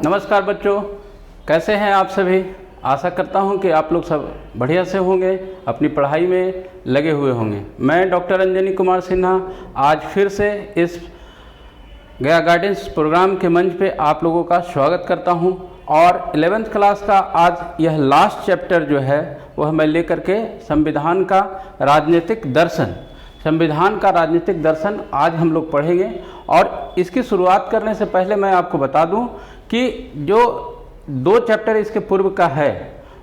नमस्कार बच्चों, कैसे हैं आप सभी। आशा करता हूं कि आप लोग सब बढ़िया से होंगे, अपनी पढ़ाई में लगे हुए होंगे। मैं डॉक्टर अंजनी कुमार सिन्हा आज फिर से इस गया गाइडेंस प्रोग्राम के मंच पे आप लोगों का स्वागत करता हूं। और 11th क्लास का आज यह लास्ट चैप्टर जो है वह मैं लेकर के संविधान का राजनीतिक दर्शन, संविधान का राजनीतिक दर्शन आज हम लोग पढ़ेंगे। और इसकी शुरुआत करने से पहले मैं आपको बता दूं कि जो 2 चैप्टर इसके पूर्व का है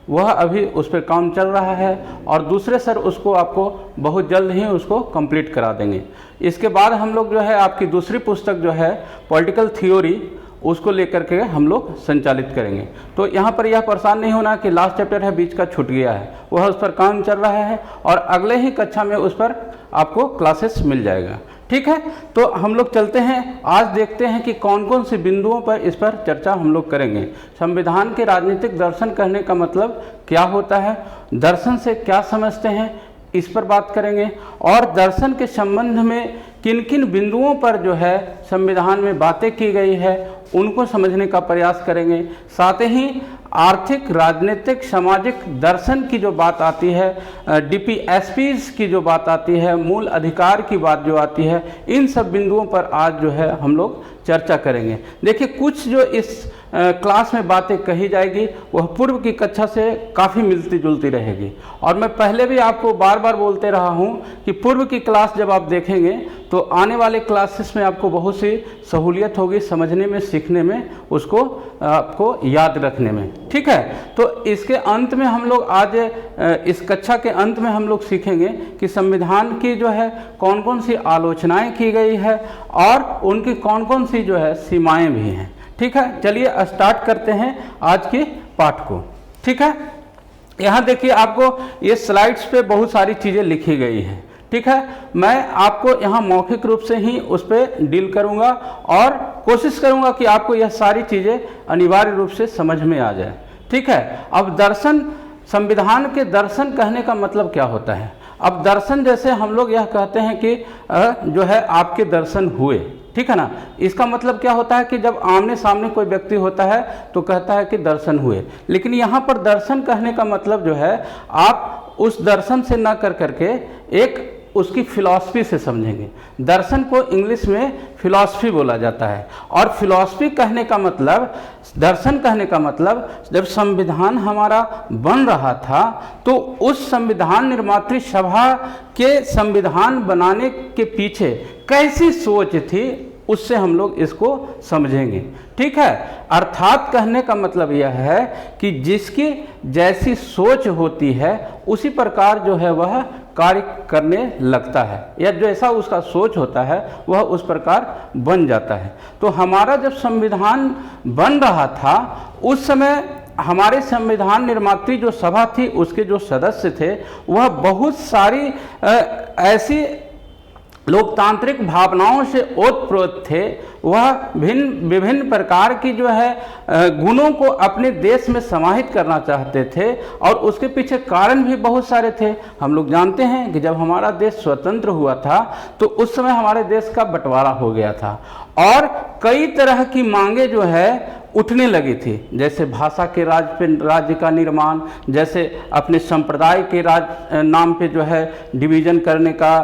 वह अभी उस पर काम चल रहा है और दूसरे सर उसको आपको बहुत जल्द ही उसको कंप्लीट करा देंगे। इसके बाद हम लोग जो है आपकी दूसरी पुस्तक जो है पॉलिटिकल थ्योरी उसको लेकर के हम लोग संचालित करेंगे। तो यहाँ पर यह परेशान नहीं होना कि लास्ट चैप्टर है बीच का छूट गया है, वह उस पर काम चल रहा है और अगले ही कक्षा में उस पर आपको क्लासेस मिल जाएगा। ठीक है, तो हम लोग चलते हैं। आज देखते हैं कि कौन कौन से बिंदुओं पर इस पर चर्चा हम लोग करेंगे। संविधान के राजनीतिक दर्शन कहने का मतलब क्या होता है, दर्शन से क्या समझते हैं, इस पर बात करेंगे। और दर्शन के संबंध में किन किन बिंदुओं पर जो है संविधान में बातें की गई है उनको समझने का प्रयास करेंगे। साथ ही आर्थिक, राजनीतिक, सामाजिक दर्शन की जो बात आती है, डीपीएसपीज की जो बात आती है, मूल अधिकार की बात जो आती है, इन सब बिंदुओं पर आज जो है हम लोग चर्चा करेंगे। देखिए, कुछ जो इस क्लास में बातें कही जाएगी वह पूर्व की कक्षा से काफ़ी मिलती जुलती रहेगी। और मैं पहले भी आपको बार बार बोलते रहा हूं कि पूर्व की क्लास जब आप देखेंगे तो आने वाले क्लासेस में आपको बहुत सी सहूलियत होगी समझने में, सीखने में, उसको आपको याद रखने में। ठीक है, तो इसके अंत में हम लोग आज इस कक्षा के अंत में हम लोग सीखेंगे कि संविधान की जो है कौन कौन सी आलोचनाएं की गई है और उनकी कौन कौन सी जो है सीमाएं भी हैं। ठीक है, चलिए स्टार्ट करते हैं आज के पाठ को। ठीक है, यहाँ देखिए आपको ये स्लाइड्स पे बहुत सारी चीज़ें लिखी गई हैं। ठीक है, मैं आपको यहाँ मौखिक रूप से ही उस पर डील करूँगा और कोशिश करूँगा कि आपको यह सारी चीज़ें अनिवार्य रूप से समझ में आ जाए। ठीक है, अब दर्शन, संविधान के दर्शन कहने का मतलब क्या होता है। अब दर्शन जैसे हम लोग यह कहते हैं कि जो है आपके दर्शन हुए, ठीक है ना। इसका मतलब क्या होता है कि जब आमने सामने कोई व्यक्ति होता है तो कहता है कि दर्शन हुए। लेकिन यहाँ पर दर्शन कहने का मतलब जो है आप उस दर्शन से ना कर करके एक उसकी फिलॉसफी से समझेंगे। दर्शन को इंग्लिश में फिलॉसफी बोला जाता है। और फिलॉसफी कहने का मतलब, दर्शन कहने का मतलब, जब संविधान हमारा बन रहा था तो उस संविधान निर्मात्री सभा के संविधान बनाने के पीछे कैसी सोच थी उससे हम लोग इसको समझेंगे। ठीक है, अर्थात कहने का मतलब यह है कि जिसकी जैसी सोच होती है उसी प्रकार जो है वह कार्य करने लगता है, या जैसा उसका सोच होता है वह उस प्रकार बन जाता है। तो हमारा जब संविधान बन रहा था उस समय हमारे संविधान निर्मात्री जो सभा थी उसके जो सदस्य थे वह बहुत सारी ऐसी लोकतांत्रिक भावनाओं से ओतप्रोत थे। वह विभिन्न प्रकार की जो है गुणों को अपने देश में समाहित करना चाहते थे और उसके पीछे कारण भी बहुत सारे थे। हम लोग जानते हैं कि जब हमारा देश स्वतंत्र हुआ था तो उस समय हमारे देश का बंटवारा हो गया था और कई तरह की मांगे जो है उठने लगी थी, जैसे भाषा के राज्य का निर्माण, जैसे अपने संप्रदाय के नाम पे जो है डिवीज़न करने का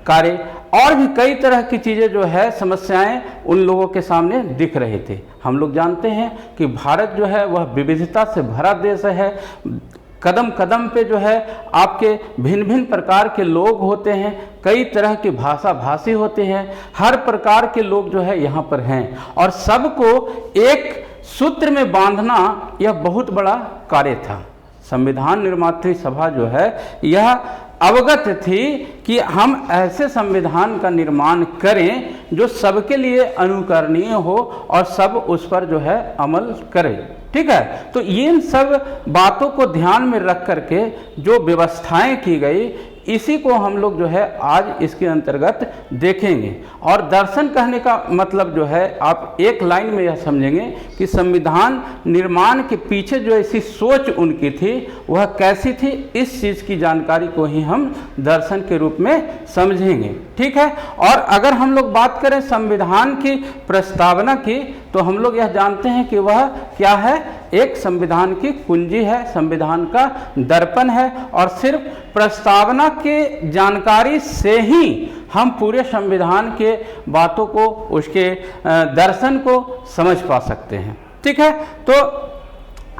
कार्य, और भी कई तरह की चीज़ें जो है समस्याएं उन लोगों के सामने दिख रहे थे। हम लोग जानते हैं कि भारत जो है वह विविधता से भरा देश है। कदम कदम पे जो है आपके भिन्न भिन्न प्रकार के लोग होते हैं, कई तरह के भाषी होते हैं, हर प्रकार के लोग जो है यहाँ पर हैं और सबको एक सूत्र में बांधना यह बहुत बड़ा कार्य था। संविधान निर्मात्री सभा जो है यह अवगत थी कि हम ऐसे संविधान का निर्माण करें जो सबके लिए अनुकरणीय हो और सब उस पर जो है अमल करें। ठीक है, तो इन सब बातों को ध्यान में रख करके जो व्यवस्थाएं की गई इसी को हम लोग जो है आज इसके अंतर्गत देखेंगे। और दर्शन कहने का मतलब जो है आप एक लाइन में यह समझेंगे कि संविधान निर्माण के पीछे जो ऐसी सोच उनकी थी वह कैसी थी, इस चीज़ की जानकारी को ही हम दर्शन के रूप में समझेंगे। ठीक है, और अगर हम लोग बात करें संविधान की प्रस्तावना की तो हम लोग यह जानते हैं कि वह क्या है, एक संविधान की कुंजी है, संविधान का दर्पण है, और सिर्फ प्रस्तावना के जानकारी से ही हम पूरे संविधान के बातों को, उसके दर्शन को समझ पा सकते हैं। ठीक है, तो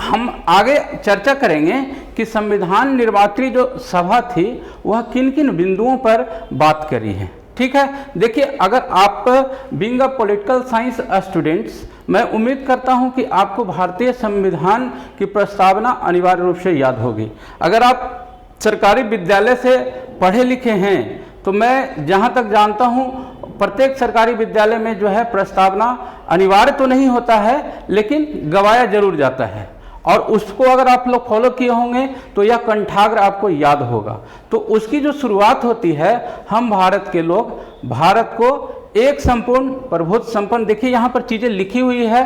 हम आगे चर्चा करेंगे कि संविधान निर्मात्री जो सभा थी वह किन किन बिंदुओं पर बात करी है। ठीक है, देखिए, अगर आप being a political science students, मैं उम्मीद करता हूं कि आपको भारतीय संविधान की प्रस्तावना अनिवार्य रूप से याद होगी। अगर आप सरकारी विद्यालय से पढ़े लिखे हैं तो मैं जहां तक जानता हूं प्रत्येक सरकारी विद्यालय में जो है प्रस्तावना अनिवार्य तो नहीं होता है, लेकिन गवाया जरूर जाता है, और उसको अगर आप लोग फॉलो किए होंगे तो यह कंठाग्र आपको याद होगा। तो उसकी जो शुरुआत होती है, हम भारत के लोग भारत को एक संपूर्ण प्रभुत्व संपन्न, देखिए यहाँ पर चीजें लिखी हुई है,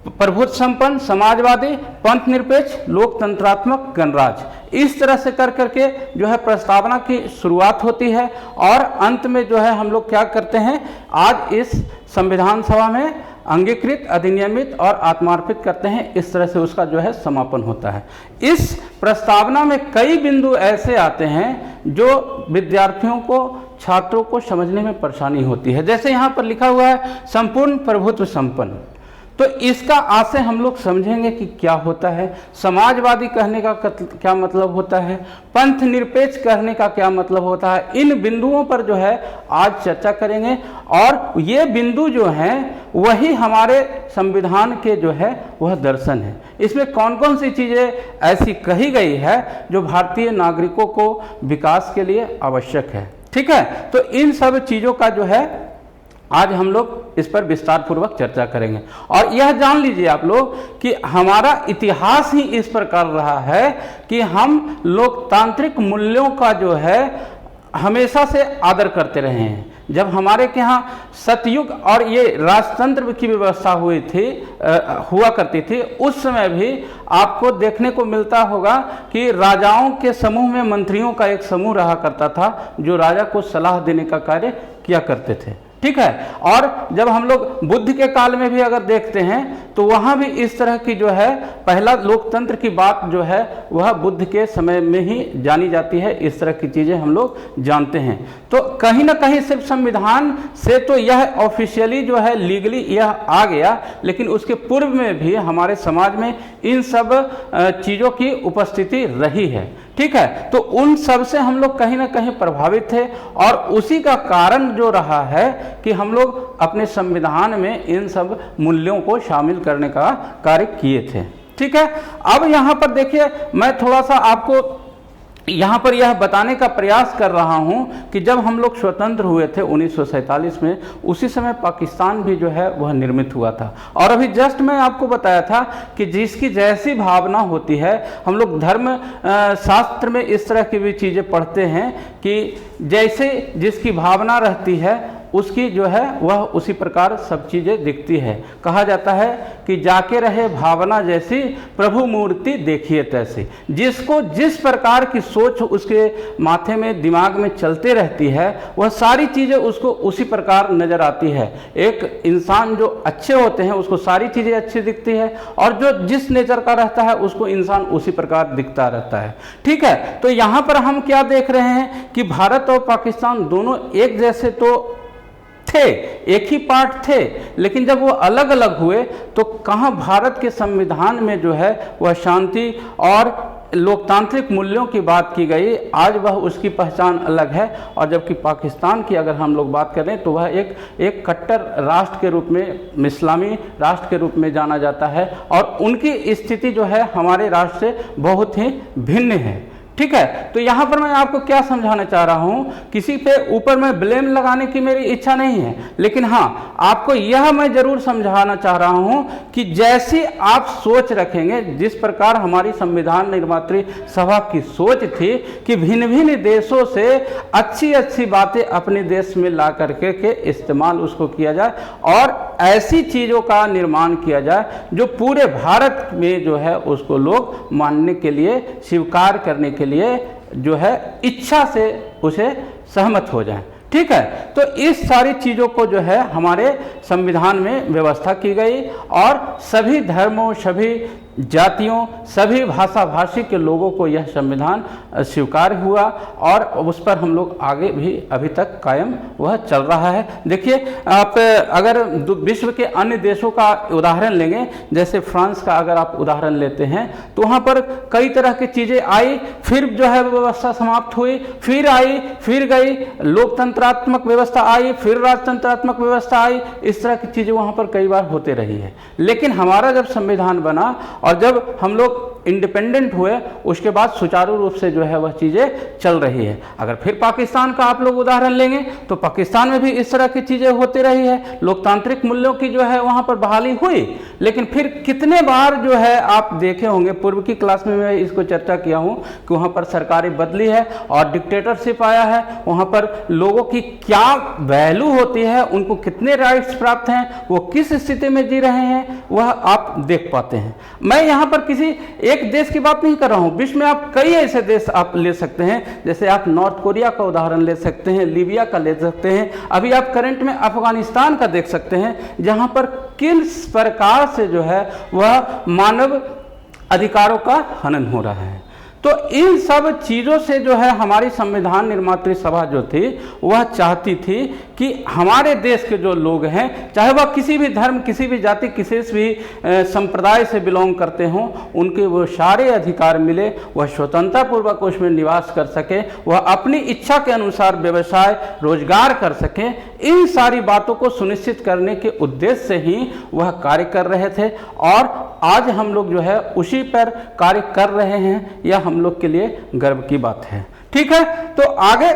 प्रभुत्व संपन्न, समाजवादी, पंथ निरपेक्ष, लोकतंत्रात्मक गणराज्य, इस तरह से कर करके जो है प्रस्तावना की शुरुआत होती है, और अंत में जो है हम लोग क्या करते हैं, आज इस संविधान सभा में अंगीकृत, अधिनियमित और आत्मार्पित करते हैं। इस तरह से उसका जो है समापन होता है। इस प्रस्तावना में कई बिंदु ऐसे आते हैं जो विद्यार्थियों को, छात्रों को समझने में परेशानी होती है। जैसे यहाँ पर लिखा हुआ है संपूर्ण प्रभुत्व संपन्न, तो इसका आशय हम लोग समझेंगे कि क्या होता है, समाजवादी कहने का क्या मतलब होता है, पंथ निरपेक्ष कहने का क्या मतलब होता है। इन बिंदुओं पर जो है आज चर्चा करेंगे, और ये बिंदु जो हैं वही हमारे संविधान के जो है वह दर्शन है। इसमें कौन कौन सी चीज़ें ऐसी कही गई है जो भारतीय नागरिकों को विकास के लिए आवश्यक है। ठीक है, तो इन सब चीज़ों का जो है आज हम लोग इस पर विस्तार पूर्वक चर्चा करेंगे। और यह जान लीजिए आप लोग कि हमारा इतिहास ही इस प्रकार रहा है कि हम लोकतांत्रिक मूल्यों का जो है हमेशा से आदर करते रहे हैं। जब हमारे के यहाँ सतयुग और ये राजतंत्र की व्यवस्था हुआ करती थी, उस समय भी आपको देखने को मिलता होगा कि राजाओं के समूह में मंत्रियों का एक समूह रहा करता था जो राजा को सलाह देने का कार्य किया करते थे। ठीक है, और जब हम लोग बुद्ध के काल में भी अगर देखते हैं तो वहाँ भी इस तरह की जो है पहला लोकतंत्र की बात जो है वह बुद्ध के समय में ही जानी जाती है। इस तरह की चीज़ें हम लोग जानते हैं। तो कहीं ना कहीं सिर्फ संविधान से तो यह ऑफिशियली जो है लीगली यह आ गया, लेकिन उसके पूर्व में भी हमारे समाज में इन सब चीज़ों की उपस्थिति रही है। ठीक है, तो उन सब से हम लोग कहीं ना कहीं प्रभावित थे, और उसी का कारण जो रहा है कि हम लोग अपने संविधान में इन सब मूल्यों को शामिल करने का कार्य किए थे। ठीक है, अब यहाँ पर देखिए, मैं थोड़ा सा आपको यहाँ पर यह बताने का प्रयास कर रहा हूँ कि जब हम लोग स्वतंत्र हुए थे 1947 में, उसी समय पाकिस्तान भी जो है वह निर्मित हुआ था। और अभी जस्ट मैं आपको बताया था कि जिसकी जैसी भावना होती है, हम लोग धर्म शास्त्र में इस तरह की भी चीज़ें पढ़ते हैं कि जैसे जिसकी भावना रहती है उसकी जो है वह उसी प्रकार सब चीज़ें दिखती है। कहा जाता है कि जाके रहे भावना जैसी, प्रभु मूर्ति देखिए तैसी। जिसको जिस प्रकार की सोच उसके माथे में, दिमाग में चलते रहती है, वह सारी चीज़ें उसको उसी प्रकार नज़र आती है। एक इंसान जो अच्छे होते हैं उसको सारी चीज़ें अच्छी दिखती है, और जो जिस नेचर का रहता है उसको इंसान उसी प्रकार दिखता रहता है। ठीक है, तो यहाँ पर हम क्या देख रहे हैं कि भारत और पाकिस्तान दोनों एक जैसे तो थे, एक ही पार्ट थे, लेकिन जब वो अलग अलग हुए तो कहाँ भारत के संविधान में जो है वह शांति और लोकतांत्रिक मूल्यों की बात की गई, आज वह उसकी पहचान अलग है। और जबकि पाकिस्तान की अगर हम लोग बात करें तो वह एक कट्टर राष्ट्र के रूप में, इस्लामी राष्ट्र के रूप में जाना जाता है, और उनकी स्थिति जो है हमारे राष्ट्र से बहुत ही भिन्न है। ठीक है, तो यहाँ पर मैं आपको क्या समझाना चाह रहा हूँ, किसी पे ऊपर में ब्लेम लगाने की मेरी इच्छा नहीं है, लेकिन हाँ आपको यह मैं जरूर समझाना चाह रहा हूँ कि जैसी आप सोच रखेंगे, जिस प्रकार हमारी संविधान निर्मात्री सभा की सोच थी कि भिन्न भिन्न देशों से अच्छी अच्छी बातें अपने देश में ला करके के इस्तेमाल उसको किया जाए, और ऐसी चीज़ों का निर्माण किया जाए जो पूरे भारत में जो है उसको लोग मानने के लिए, स्वीकार करने के लिए जो है इच्छा से उसे सहमत हो जाएं। ठीक है। तो इस सारी चीज़ों को जो है हमारे संविधान में व्यवस्था की गई और सभी धर्मों, सभी जातियों, सभी भाषा भाषी के लोगों को यह संविधान स्वीकार हुआ और उस पर हम लोग आगे भी अभी तक कायम वह चल रहा है। देखिए, आप अगर विश्व के अन्य देशों का उदाहरण लेंगे, जैसे फ्रांस का अगर आप उदाहरण लेते हैं, तो वहाँ पर कई तरह की चीज़ें आई, फिर जो है व्यवस्था समाप्त हुई, फिर आई, फिर गई, लोकतंत्रात्मक व्यवस्था आई, फिर राजतंत्रात्मक व्यवस्था आई। इस तरह की चीज़ें वहाँ पर कई बार होते रही है। लेकिन हमारा जब संविधान बना और जब हम लोग इंडिपेंडेंट हुए, उसके बाद सुचारू रूप से जो है वह चीज़ें चल रही है। अगर फिर पाकिस्तान का आप लोग उदाहरण लेंगे तो पाकिस्तान में भी इस तरह की चीज़ें होती रही है, लोकतांत्रिक मूल्यों की जो है वहाँ पर बहाली हुई। लेकिन फिर कितने बार जो है आप देखे होंगे, पूर्व की क्लास में मैं इसको चर्चा किया हूँ कि वहाँ पर सरकारें बदली है और डिक्टेटरशिप आया है। वहाँ पर लोगों की क्या वैल्यू होती है, उनको कितने राइट्स प्राप्त हैं, वो किस स्थिति में जी रहे हैं, वह आप देख पाते हैं। मैं यहाँ पर किसी एक देश की बात नहीं कर रहा हूं, विश्व में आप कई ऐसे देश आप ले सकते हैं, जैसे आप नॉर्थ कोरिया का उदाहरण ले सकते हैं, लीबिया का ले सकते हैं, अभी आप करंट में अफगानिस्तान का देख सकते हैं, जहां पर किस प्रकार से जो है वह मानव अधिकारों का हनन हो रहा है। तो इन सब चीज़ों से जो है हमारी संविधान निर्मात्री सभा जो थी वह चाहती थी कि हमारे देश के जो लोग हैं, चाहे वह किसी भी धर्म, किसी भी जाति, किसी भी संप्रदाय से बिलोंग करते हों, उनके वो सारे अधिकार मिले, वह स्वतंत्रता पूर्वक उसमें निवास कर सके, वह अपनी इच्छा के अनुसार व्यवसाय रोजगार कर सके। इन सारी बातों को सुनिश्चित करने के उद्देश्य से ही वह कार्य कर रहे थे और आज हम लोग जो है उसी पर कार्य कर रहे हैं। यह हम लोग के लिए गर्व की बात है। ठीक है, तो आगे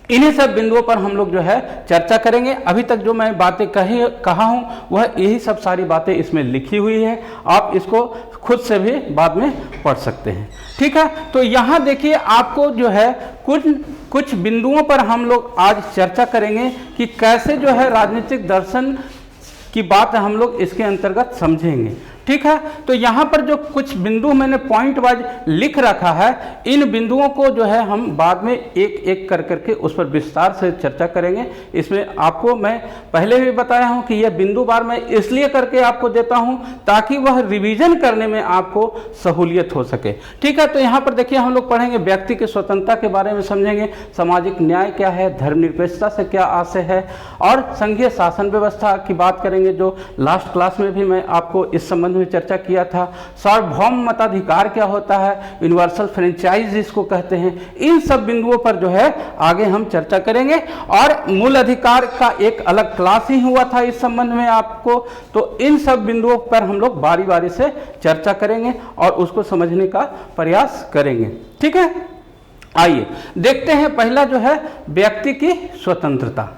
इन्हीं सब बिंदुओं पर हम लोग जो है चर्चा करेंगे। अभी तक जो मैं बातें कहा हूं वह यही सब सारी बातें इसमें लिखी हुई है, आप इसको खुद से भी बाद में पढ़ सकते हैं। ठीक है, तो यहाँ देखिए आपको जो है कुछ बिंदुओं पर हम लोग आज चर्चा करेंगे कि कैसे जो है राजनीतिक दर्शन की बात हम लोग इसके अंतर्गत समझेंगे। ठीक है, तो यहाँ पर जो कुछ बिंदु मैंने पॉइंट वाइज लिख रखा है, इन बिंदुओं को जो है हम बाद में एक एक कर करके उस पर विस्तार से चर्चा करेंगे। इसमें आपको मैं पहले भी बताया हूँ कि यह बिंदु बार मैं इसलिए करके आपको देता हूँ ताकि वह रिवीजन करने में आपको सहूलियत हो सके। ठीक है, तो यहाँ पर देखिए हम लोग पढ़ेंगे व्यक्ति की स्वतंत्रता के बारे में समझेंगे, सामाजिक न्याय क्या है, धर्मनिरपेक्षता से क्या आशय है, और संघीय शासन व्यवस्था की बात करेंगे जो लास्ट क्लास में भी मैं आपको इस संबंध में चर्चा किया था। सार्वभौम मताधिकार क्या होता है, यूनिवर्सल फ्रेंचाइज जिसको कहते हैं। इन सब बिंदुओं पर जो है आगे हम चर्चा करेंगे और मूल अधिकार का एक अलग क्लास ही हुआ था इस संबंध में आपको। तो इन सब बिंदुओं पर हम लोग बारी बारी से चर्चा करेंगे और उसको समझने का प्रयास करेंगे। ठीक है, आइए देखते हैं पहला जो है व्यक्ति की स्वतंत्रता।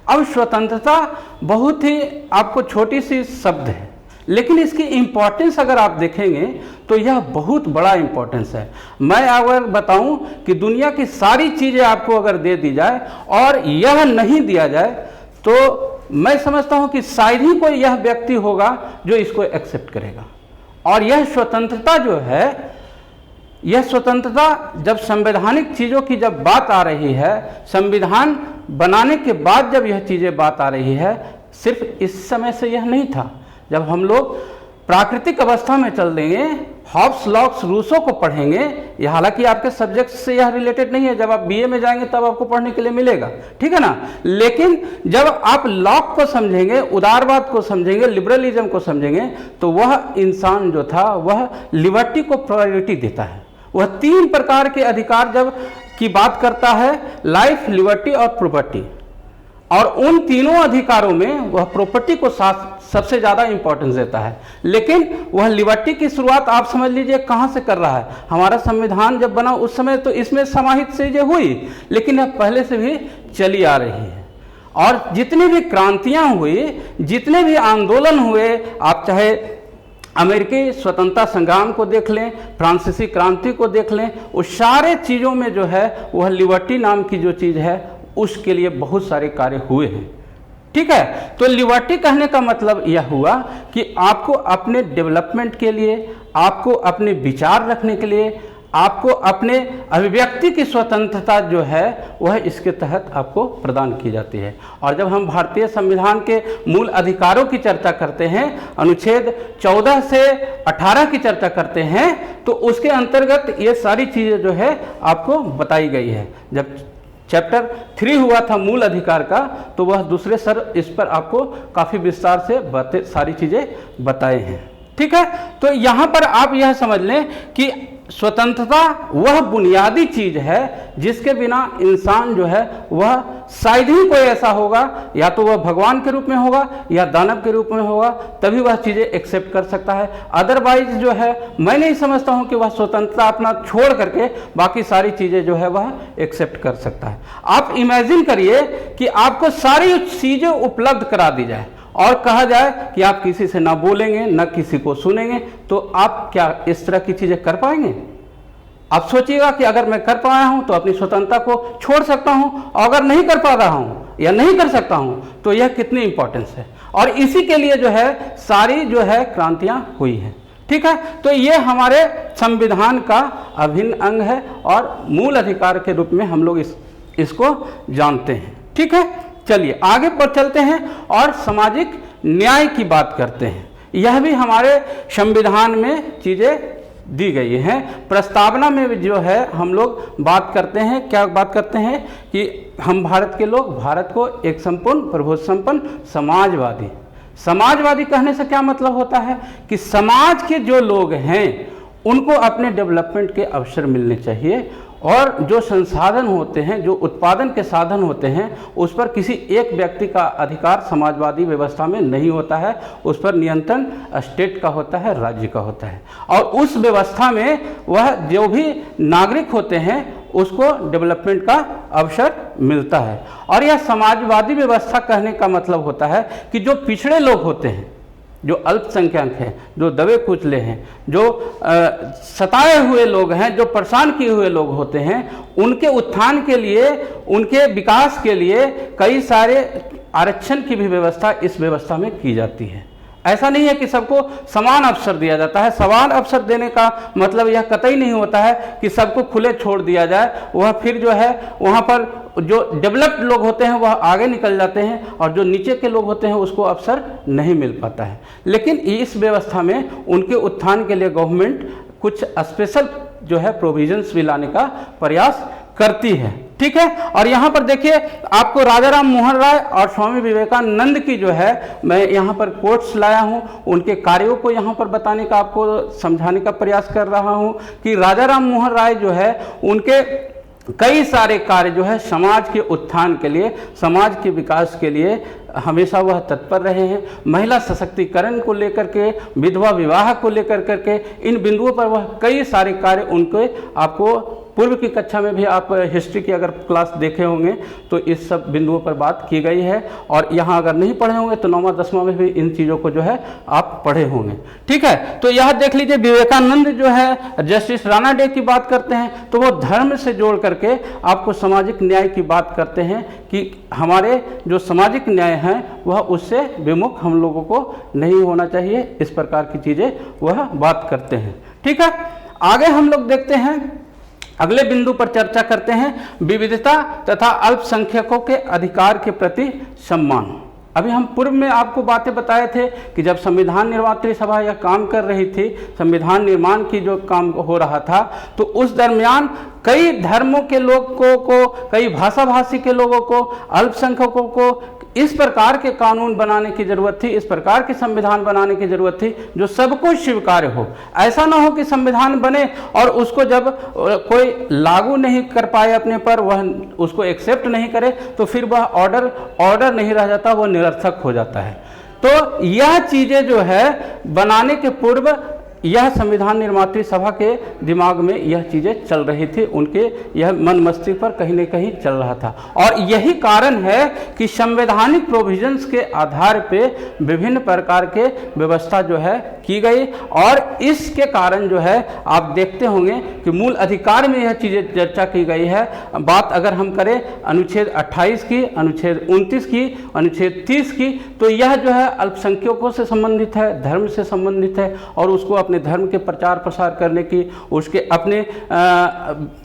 अब स्वतंत्रता बहुत ही आपको छोटी सी शब्द है, लेकिन इसकी इंपॉर्टेंस अगर आप देखेंगे तो यह बहुत बड़ा इंपॉर्टेंस है। मैं अगर बताऊं कि दुनिया की सारी चीज़ें आपको अगर दे दी जाए और यह नहीं दिया जाए तो मैं समझता हूं कि शायद ही कोई यह व्यक्ति होगा जो इसको एक्सेप्ट करेगा। और यह स्वतंत्रता जो है, यह स्वतंत्रता जब संवैधानिक चीज़ों की जब बात आ रही है, संविधान बनाने के बाद जब यह चीज़ें बात आ रही है, सिर्फ इस समय से यह नहीं था। जब हम लोग प्राकृतिक अवस्था में चल देंगे, हॉब्स लॉक्स रूसो को पढ़ेंगे, यह हालांकि आपके सब्जेक्ट से यह रिलेटेड नहीं है, जब आप बीए में जाएंगे तब आपको पढ़ने के लिए मिलेगा, ठीक है ना। लेकिन जब आप लॉक को समझेंगे, उदारवाद को समझेंगे, लिबरलिज्म को समझेंगे, तो वह इंसान जो था वह लिबर्टी को प्रायोरिटी देता है। वह 3 प्रकार के अधिकार जब की बात करता है, लाइफ, लिबर्टी और प्रॉपर्टी, और उन तीनों अधिकारों में वह प्रॉपर्टी को सबसे ज़्यादा इंपॉर्टेंस देता है। लेकिन वह लिबर्टी की शुरुआत आप समझ लीजिए कहाँ से कर रहा है। हमारा संविधान जब बना उस समय तो इसमें समाहित चीज़ें हुई, लेकिन यह पहले से भी चली आ रही है। और जितनी भी क्रांतियाँ हुई, जितने भी आंदोलन हुए, आप चाहे अमेरिकी स्वतंत्रता संग्राम को देख लें, फ्रांसीसी क्रांति को देख लें, उस सारे चीज़ों में जो है वह लिबर्टी नाम की जो चीज़ है उसके लिए बहुत सारे कार्य हुए हैं। ठीक है, तो लिबर्टी कहने का मतलब यह हुआ कि आपको अपने डेवलपमेंट के लिए, आपको अपने विचार रखने के लिए, आपको अपने अभिव्यक्ति की स्वतंत्रता जो है वह इसके तहत आपको प्रदान की जाती है। और जब हम भारतीय संविधान के मूल अधिकारों की चर्चा करते हैं, अनुच्छेद 14 से 18 की चर्चा करते हैं, तो उसके अंतर्गत ये सारी चीज़ें जो है आपको बताई गई है। जब चैप्टर 3 हुआ था मूल अधिकार का, तो वह दूसरे सर इस पर आपको काफ़ी विस्तार से सारी चीज़ें बताए हैं। ठीक है, तो यहाँ पर आप यह समझ लें कि स्वतंत्रता वह बुनियादी चीज है जिसके बिना इंसान जो है वह शायद ही कोई ऐसा होगा, या तो वह भगवान के रूप में होगा या दानव के रूप में होगा, तभी वह चीज़ें एक्सेप्ट कर सकता है। अदरवाइज जो है मैं नहीं समझता हूं कि वह स्वतंत्रता अपना छोड़ करके बाकी सारी चीज़ें जो है वह एक्सेप्ट कर सकता है। आप इमेजिन करिए कि आपको सारी चीज़ें उपलब्ध करा दी जाए और कहा जाए कि आप किसी से ना बोलेंगे ना किसी को सुनेंगे, तो आप क्या इस तरह की चीज़ें कर पाएंगे? आप सोचिएगा कि अगर मैं कर पाया हूं तो अपनी स्वतंत्रता को छोड़ सकता हूं, और अगर नहीं कर पा रहा हूं या नहीं कर सकता हूं तो यह कितनी इंपॉर्टेंस है। और इसी के लिए जो है सारी जो है क्रांतियां हुई हैं। ठीक है, तो ये हमारे संविधान का अभिन्न अंग है और मूल अधिकार के रूप में हम लोग इसको जानते हैं। ठीक है, चलिए आगे पर चलते हैं और सामाजिक न्याय की बात करते हैं। यह भी हमारे संविधान में चीज़ें दी गई हैं। प्रस्तावना में जो है हम लोग बात करते हैं, क्या बात करते हैं कि हम भारत के लोग भारत को एक संपूर्ण प्रभुत्व संपन्न समाजवादी कहने से क्या मतलब होता है कि समाज के जो लोग हैं उनको अपने डेवलपमेंट के अवसर मिलने चाहिए, और जो संसाधन होते हैं, जो उत्पादन के साधन होते हैं, उस पर किसी एक व्यक्ति का अधिकार समाजवादी व्यवस्था में नहीं होता है। उस पर नियंत्रण स्टेट का होता है, राज्य का होता है, और उस व्यवस्था में वह जो भी नागरिक होते हैं उसको डेवलपमेंट का अवसर मिलता है। और यह समाजवादी व्यवस्था कहने का मतलब होता है कि जो पिछड़े लोग होते हैं, जो अल्पसंख्यक हैं, जो दबे कुचले हैं, जो सताए हुए लोग हैं, जो परेशान किए हुए लोग होते हैं, उनके उत्थान के लिए, उनके विकास के लिए कई सारे आरक्षण की भी व्यवस्था इस व्यवस्था में की जाती है। ऐसा नहीं है कि सबको समान अवसर दिया जाता है। समान अवसर देने का मतलब यह कतई नहीं होता है कि सबको खुले छोड़ दिया जाए। वह फिर जो है वहाँ पर जो डेवलप्ड लोग होते हैं वह आगे निकल जाते हैं, और जो नीचे के लोग होते हैं उसको अवसर नहीं मिल पाता है। लेकिन इस व्यवस्था में उनके उत्थान के लिए गवर्नमेंट कुछ स्पेशल जो है प्रोविजंस भी लाने का प्रयास करती है। ठीक है, और यहाँ पर देखिए आपको राजा राम मोहन राय और स्वामी विवेकानंद की जो है मैं यहाँ पर कोट्स लाया हूँ, उनके कार्यों को यहाँ पर बताने का, आपको समझाने का प्रयास कर रहा हूँ कि राजा राम मोहन राय जो है उनके कई सारे कार्य जो है समाज के उत्थान के लिए, समाज के विकास के लिए हमेशा वह तत्पर रहे हैं। महिला सशक्तिकरण को लेकर के, विधवा विवाह को लेकर करके, इन बिंदुओं पर वह कई सारे कार्य उनके आपको पूर्व की कक्षा में भी आप हिस्ट्री की अगर क्लास देखे होंगे तो इस सब बिंदुओं पर बात की गई है, और यहाँ अगर नहीं पढ़े होंगे तो 9वां 10वां में भी इन चीज़ों को जो है आप पढ़े होंगे। ठीक है, तो यह देख लीजिए विवेकानंद जो है जस्टिस राणा डे की बात करते हैं तो वो धर्म से जोड़ करके आपको सामाजिक न्याय की बात करते हैं कि हमारे जो सामाजिक न्याय हैं वह उससे विमुख हम लोगों को नहीं होना चाहिए। इस प्रकार की चीज़ें वह बात करते हैं। ठीक है, आगे हम लोग देखते हैं, अगले बिंदु पर चर्चा करते हैं विविधता तथा अल्पसंख्यकों के अधिकार के प्रति सम्मान। अभी हम पूर्व में आपको बातें बताए थे कि जब संविधान निर्मात्री सभा यह काम कर रही थी, संविधान निर्माण की जो काम हो रहा था, तो उस दरमियान कई धर्मों के लोगों को, कई भाषा भाषी के लोगों को, अल्पसंख्यकों को इस प्रकार के कानून बनाने की जरूरत थी, इस प्रकार के संविधान बनाने की जरूरत थी जो सबको स्वीकार्य हो। ऐसा ना हो कि संविधान बने और उसको जब कोई लागू नहीं कर पाए अपने पर, वह उसको एक्सेप्ट नहीं करे, तो फिर वह ऑर्डर नहीं रह जाता, वह निरर्थक हो जाता है। तो यह चीजें जो है बनाने के पूर्व यह संविधान निर्मात्री सभा के दिमाग में यह चीज़ें चल रही थी, उनके यह मन मस्तिष्क पर कहीं न कहीं चल रहा था। और यही कारण है कि संवैधानिक प्रोविजंस के आधार पे विभिन्न प्रकार के व्यवस्था जो है की गई, और इसके कारण जो है आप देखते होंगे कि मूल अधिकार में यह चीज़ें चर्चा की गई है। बात अगर हम करें अनुच्छेद 28 की, अनुच्छेद 29 की, अनुच्छेद 30 की, तो यह जो है अल्पसंख्यकों से संबंधित है, धर्म से संबंधित है, और उसको अपने धर्म के प्रचार प्रसार करने की, उसके अपने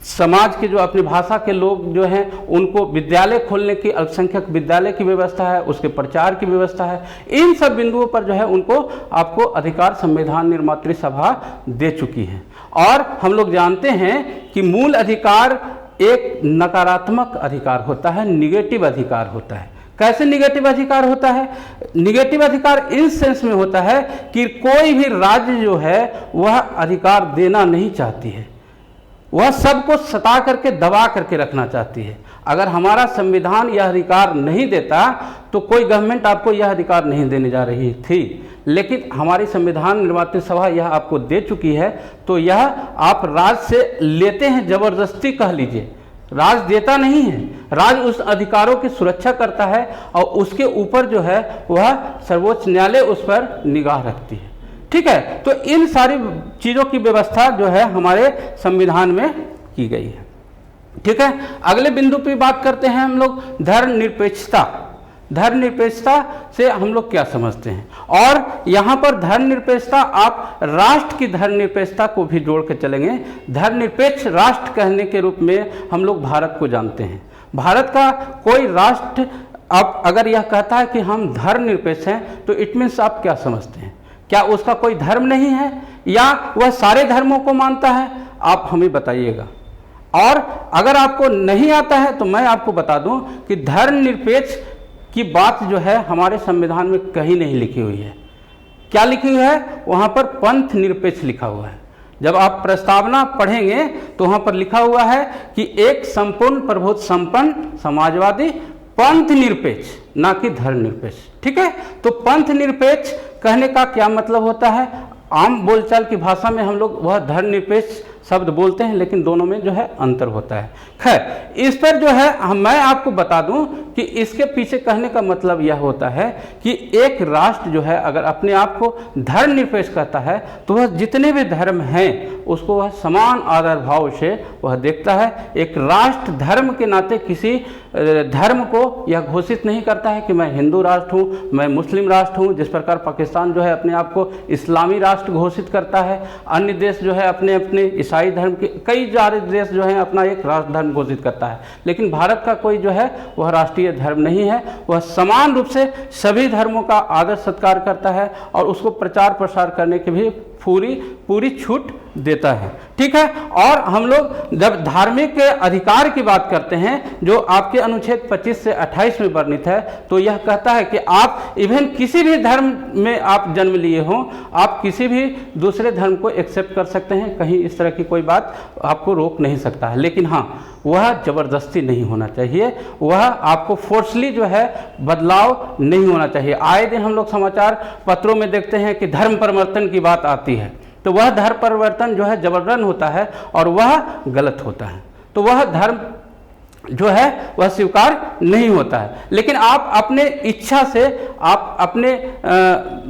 समाज के जो अपनी भाषा के लोग जो हैं उनको विद्यालय खोलने की, अल्पसंख्यक विद्यालय की व्यवस्था है, उसके प्रचार की व्यवस्था है। इन सब बिंदुओं पर जो है उनको आपको अधिकार संविधान निर्मात्री सभा दे चुकी है। और हम लोग जानते हैं कि मूल अधिकार एक नकारात्मक अधिकार होता है, निगेटिव अधिकार होता है। कैसे निगेटिव अधिकार होता है? निगेटिव अधिकार इन सेंस में होता है कि कोई भी राज्य जो है वह अधिकार देना नहीं चाहती है, वह सबको सता करके दबा करके रखना चाहती है। अगर हमारा संविधान यह अधिकार नहीं देता तो कोई गवर्नमेंट आपको यह अधिकार नहीं देने जा रही थी, लेकिन हमारी संविधान निर्मात्री सभा यह आपको दे चुकी है। तो यह आप राज से लेते हैं, जबरदस्ती कह लीजिए, राज देता नहीं है, राज उस अधिकारों की सुरक्षा करता है और उसके ऊपर जो है वह सर्वोच्च न्यायालय उस पर निगाह रखती है। ठीक है, तो इन सारी चीज़ों की व्यवस्था जो है हमारे संविधान में की गई है। ठीक है, अगले बिंदु पे बात करते हैं हम लोग धर्मनिरपेक्षता। धर्मनिरपेक्षता से हम लोग क्या समझते हैं, और यहाँ पर धर्मनिरपेक्षता आप राष्ट्र की धर्मनिरपेक्षता को भी जोड़ के चलेंगे। धर्मनिरपेक्ष राष्ट्र कहने के रूप में हम लोग भारत को जानते हैं। भारत का कोई राष्ट्र अब अगर यह कहता है कि हम धर्मनिरपेक्ष हैं तो इट मीन्स आप क्या समझते हैं? क्या उसका कोई धर्म नहीं है या वह सारे धर्मों को मानता है? आप हमें बताइएगा। और अगर आपको नहीं आता है तो मैं आपको बता दूं कि धर्मनिरपेक्ष की बात जो है हमारे संविधान में कहीं नहीं लिखी हुई है। क्या लिखी हुई है? वहाँ पर पंथ निरपेक्ष लिखा हुआ है। जब आप प्रस्तावना पढ़ेंगे तो वहाँ पर लिखा हुआ है कि एक संपूर्ण प्रभुत्व संपन्न समाजवादी पंथ निरपेक्ष, ना कि धर्मनिरपेक्ष। ठीक है, तो पंथ निरपेक्ष कहने का क्या मतलब होता है? आम बोलचाल की भाषा में हम लोग वह धर्मनिरपेक्ष शब्द बोलते हैं, लेकिन दोनों में जो है अंतर होता है। खैर, इस पर जो है मैं आपको बता दूं कि इसके पीछे कहने का मतलब यह होता है कि एक राष्ट्र जो है अगर अपने आप को धर्मनिरपेक्ष कहता है तो वह जितने भी धर्म हैं उसको वह समान आदर भाव से वह देखता है। एक राष्ट्र धर्म के नाते किसी धर्म को यह घोषित नहीं करता है कि मैं हिंदू राष्ट्र हूँ, मैं मुस्लिम राष्ट्र हूँ। जिस प्रकार पाकिस्तान जो है अपने आप को इस्लामी राष्ट्र घोषित करता है, अन्य देश जो है अपने अपने ईसाई धर्म के, कई सारे देश जो है अपना एक राष्ट्र धर्म घोषित करता है। लेकिन भारत का कोई जो है वह राष्ट्रीय धर्म नहीं है, वह समान रूप से सभी धर्मों का आदर सत्कार करता है और उसको प्रचार प्रसार करने की भी पूरी छूट देता है। ठीक है, और हम लोग जब धार्मिक अधिकार की बात करते हैं जो आपके अनुच्छेद 25 से 28 में वर्णित है, तो यह कहता है कि आप इवन किसी भी धर्म में आप जन्म लिए हों, आप किसी भी दूसरे धर्म को एक्सेप्ट कर सकते हैं, कहीं इस तरह की कोई बात आपको रोक नहीं सकता है। लेकिन हाँ, वह जबरदस्ती नहीं होना चाहिए, वह आपको फोर्सली जो है बदलाव नहीं होना चाहिए। आए दिन हम लोग समाचार पत्रों में देखते हैं कि धर्म परिवर्तन की बात आती है, तो वह धर्म परिवर्तन जो है जबरन होता है और वह गलत होता है, तो वह धर्म जो है वह स्वीकार नहीं होता है। लेकिन आप अपने इच्छा से, आप अपने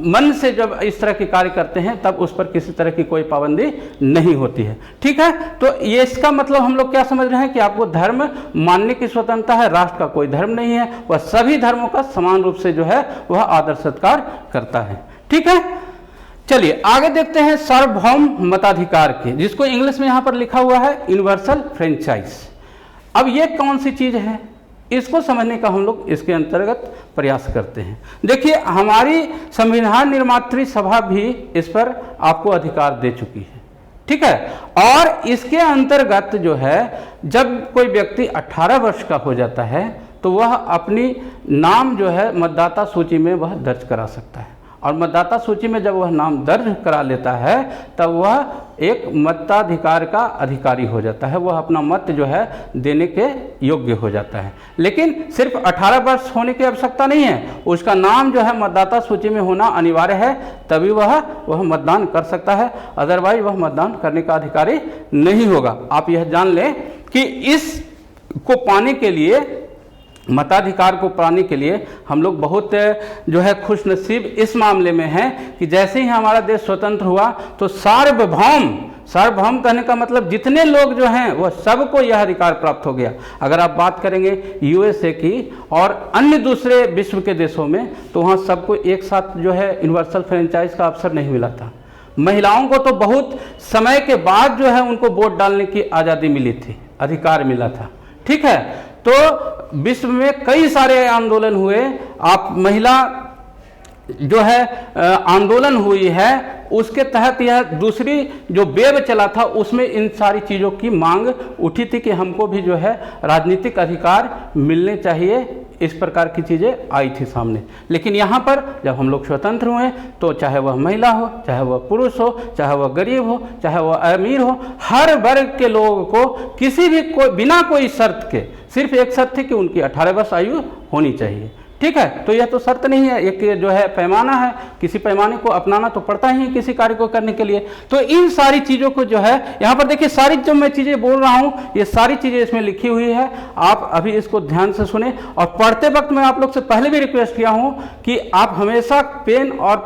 मन से जब इस तरह के कार्य करते हैं तब उस पर किसी तरह की कोई पाबंदी नहीं होती है। ठीक है, तो ये इसका मतलब हम लोग क्या समझ रहे हैं कि आपको धर्म मानने की स्वतंत्रता है, राष्ट्र का कोई धर्म नहीं है, वह सभी धर्मों का समान रूप से जो है वह आदर सत्कार करता है। ठीक है, चलिए आगे देखते हैं सार्वभौम मताधिकार के, जिसको इंग्लिश में यहाँ पर लिखा हुआ है यूनिवर्सल फ्रेंचाइज। अब ये कौन सी चीज़ है, इसको समझने का हम लोग इसके अंतर्गत प्रयास करते हैं। देखिए, हमारी संविधान निर्मात्री सभा भी इस पर आपको अधिकार दे चुकी है। ठीक है, और इसके अंतर्गत जो है जब कोई व्यक्ति 18 वर्ष का हो जाता है तो वह अपनी नाम जो है मतदाता सूची में वह दर्ज करा सकता है, और मतदाता सूची में जब वह नाम दर्ज करा लेता है तब वह एक मताधिकार का अधिकारी हो जाता है, वह अपना मत जो है देने के योग्य हो जाता है। लेकिन सिर्फ 18 वर्ष होने की आवश्यकता नहीं है, उसका नाम जो है मतदाता सूची में होना अनिवार्य है, तभी वह मतदान कर सकता है, अदरवाइज वह मतदान करने का अधिकारी नहीं होगा। आप यह जान लें कि इसको पाने के लिए, मताधिकार को पाने के लिए हम लोग बहुत जो है खुशनसीब इस मामले में हैं कि जैसे ही हमारा देश स्वतंत्र हुआ तो सार्वभौम कहने का मतलब जितने लोग जो हैं वह सबको यह अधिकार प्राप्त हो गया। अगर आप बात करेंगे यूएसए की और अन्य दूसरे विश्व के देशों में तो वहाँ सबको एक साथ जो है यूनिवर्सल फ्रेंचाइज का अवसर नहीं मिला था। महिलाओं को तो बहुत समय के बाद जो है उनको वोट डालने की आज़ादी मिली थी, अधिकार मिला था। ठीक है, तो विश्व में कई सारे आंदोलन हुए, आप महिला जो है आंदोलन हुई है, उसके तहत यह दूसरी जो वेव चला था उसमें इन सारी चीज़ों की मांग उठी थी कि हमको भी जो है राजनीतिक अधिकार मिलने चाहिए, इस प्रकार की चीज़ें आई थी सामने। लेकिन यहाँ पर जब हम लोग स्वतंत्र हुए तो चाहे वह महिला हो, चाहे वह पुरुष हो, चाहे वह गरीब हो, चाहे वह अमीर हो, हर वर्ग के लोगों को किसी भी बिना कोई शर्त के, सिर्फ एक शर्त थी कि उनकी 18 वर्ष आयु होनी चाहिए। ठीक है, तो यह तो शर्त नहीं है, एक जो है पैमाना है, किसी पैमाने को अपनाना तो पड़ता ही है किसी कार्य को करने के लिए। तो इन सारी चीज़ों को जो है यहाँ पर देखिए, सारी जो मैं चीज़ें बोल रहा हूँ ये सारी चीज़ें इसमें लिखी हुई है, आप अभी इसको ध्यान से सुने। और पढ़ते वक्त मैं आप लोग से पहले भी रिक्वेस्ट किया हूँ कि आप हमेशा पेन और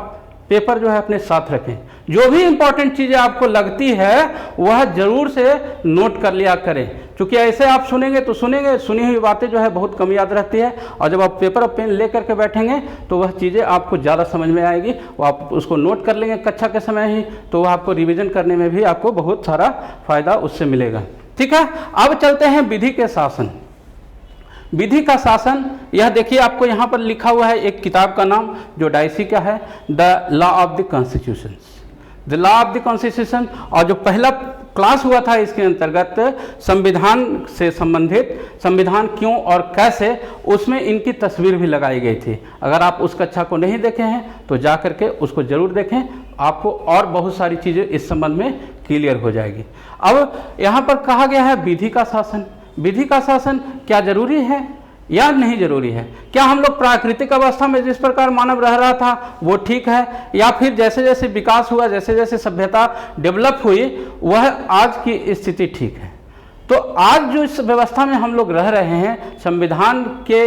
पेपर जो है अपने साथ रखें, जो भी इंपॉर्टेंट चीज़ें आपको लगती है वह जरूर से नोट कर लिया करें, क्योंकि ऐसे आप सुनेंगे तो सुनेंगे, सुनी हुई बातें जो है बहुत कम याद रहती है, और जब आप पेपर और पेन ले करके बैठेंगे तो वह चीज़ें आपको ज़्यादा समझ में आएगी, वो आप उसको नोट कर लेंगे कक्षा के समय ही, तो वह आपको रिवीजन करने में भी आपको बहुत सारा फायदा उससे मिलेगा। ठीक है, अब चलते हैं विधि के शासन। विधि का शासन, यह देखिए आपको यहाँ पर लिखा हुआ है एक किताब का नाम जो डायसी का है, the law of the constitution, the law of the constitution. और जो पहला क्लास हुआ था इसके अंतर्गत संविधान से संबंधित, संविधान क्यों और कैसे, उसमें इनकी तस्वीर भी लगाई गई थी। अगर आप उस कक्षा को नहीं देखे हैं तो जा करके उसको जरूर देखें, आपको और बहुत सारी चीज़ें इस संबंध में क्लियर हो जाएगी। अब यहाँ पर कहा गया है विधि का शासन। विधि का शासन क्या जरूरी है या नहीं जरूरी है? क्या हम लोग प्राकृतिक अवस्था में जिस प्रकार मानव रह रहा था वो ठीक है, या फिर जैसे जैसे विकास हुआ, जैसे जैसे सभ्यता डेवलप हुई, वह आज की स्थिति ठीक है? तो आज जो इस व्यवस्था में हम लोग रह रहे हैं, संविधान के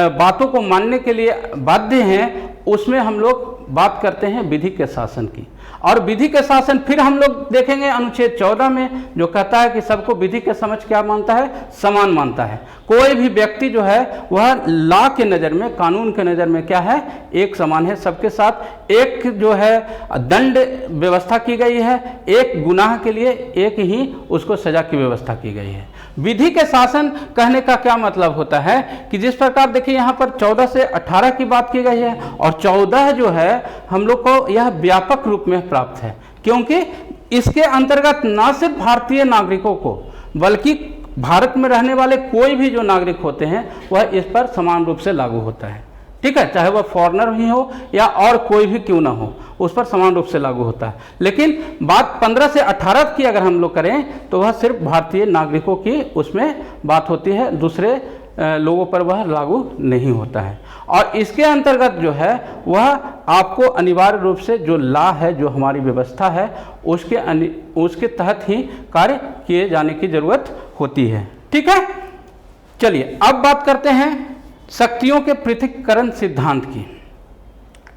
बातों को मानने के लिए बाध्य हैं, उसमें हम लोग बात करते हैं विधि के शासन की। और विधि के शासन फिर हम लोग देखेंगे अनुच्छेद 14 में, जो कहता है कि सबको विधि के समझ क्या मानता है, समान मानता है। कोई भी व्यक्ति जो है वह लॉ के नज़र में, कानून के नज़र में क्या है, एक समान है, सबके साथ एक जो है दंड व्यवस्था की गई है, एक गुनाह के लिए एक ही उसको सजा की व्यवस्था की गई है। विधि के शासन कहने का क्या मतलब होता है कि जिस प्रकार देखिए यहाँ पर 14 से 18 की बात की गई है, और 14 जो है हम लोग को यह व्यापक रूप में प्राप्त है, क्योंकि इसके अंतर्गत न सिर्फ भारतीय नागरिकों को बल्कि भारत में रहने वाले कोई भी जो नागरिक होते हैं वह इस पर समान रूप से लागू होता है। ठीक है, चाहे वह फॉरेनर ही हो या और कोई भी क्यों ना हो, उस पर समान रूप से लागू होता है। लेकिन बात 15 से 18 की अगर हम लोग करें तो वह सिर्फ भारतीय नागरिकों की उसमें बात होती है, दूसरे लोगों पर वह लागू नहीं होता है। और इसके अंतर्गत जो है वह आपको अनिवार्य रूप से जो लॉ है, जो हमारी व्यवस्था है, उसके तहत ही कार्य किए जाने की जरूरत होती है। ठीक है, चलिए अब बात करते हैं शक्तियों के पृथक्करण सिद्धांत की।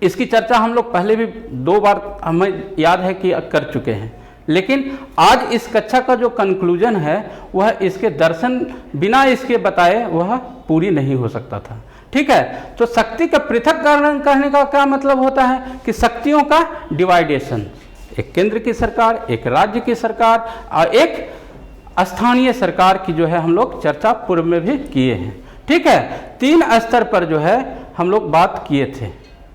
इसकी चर्चा हम लोग पहले भी 2 बार हमें याद है कि कर चुके हैं, लेकिन आज इस कक्षा का जो कंक्लूजन है वह इसके दर्शन बिना इसके बताए वह पूरी नहीं हो सकता था। ठीक है, तो शक्ति का पृथक्करण कहने का क्या मतलब होता है कि शक्तियों का डिवाइडेशन, एक केंद्र की सरकार, एक राज्य की सरकार और एक स्थानीय सरकार की जो है हम लोग चर्चा पूर्व में भी किए हैं। ठीक है, 3 स्तर पर जो है हम लोग बात किए थे,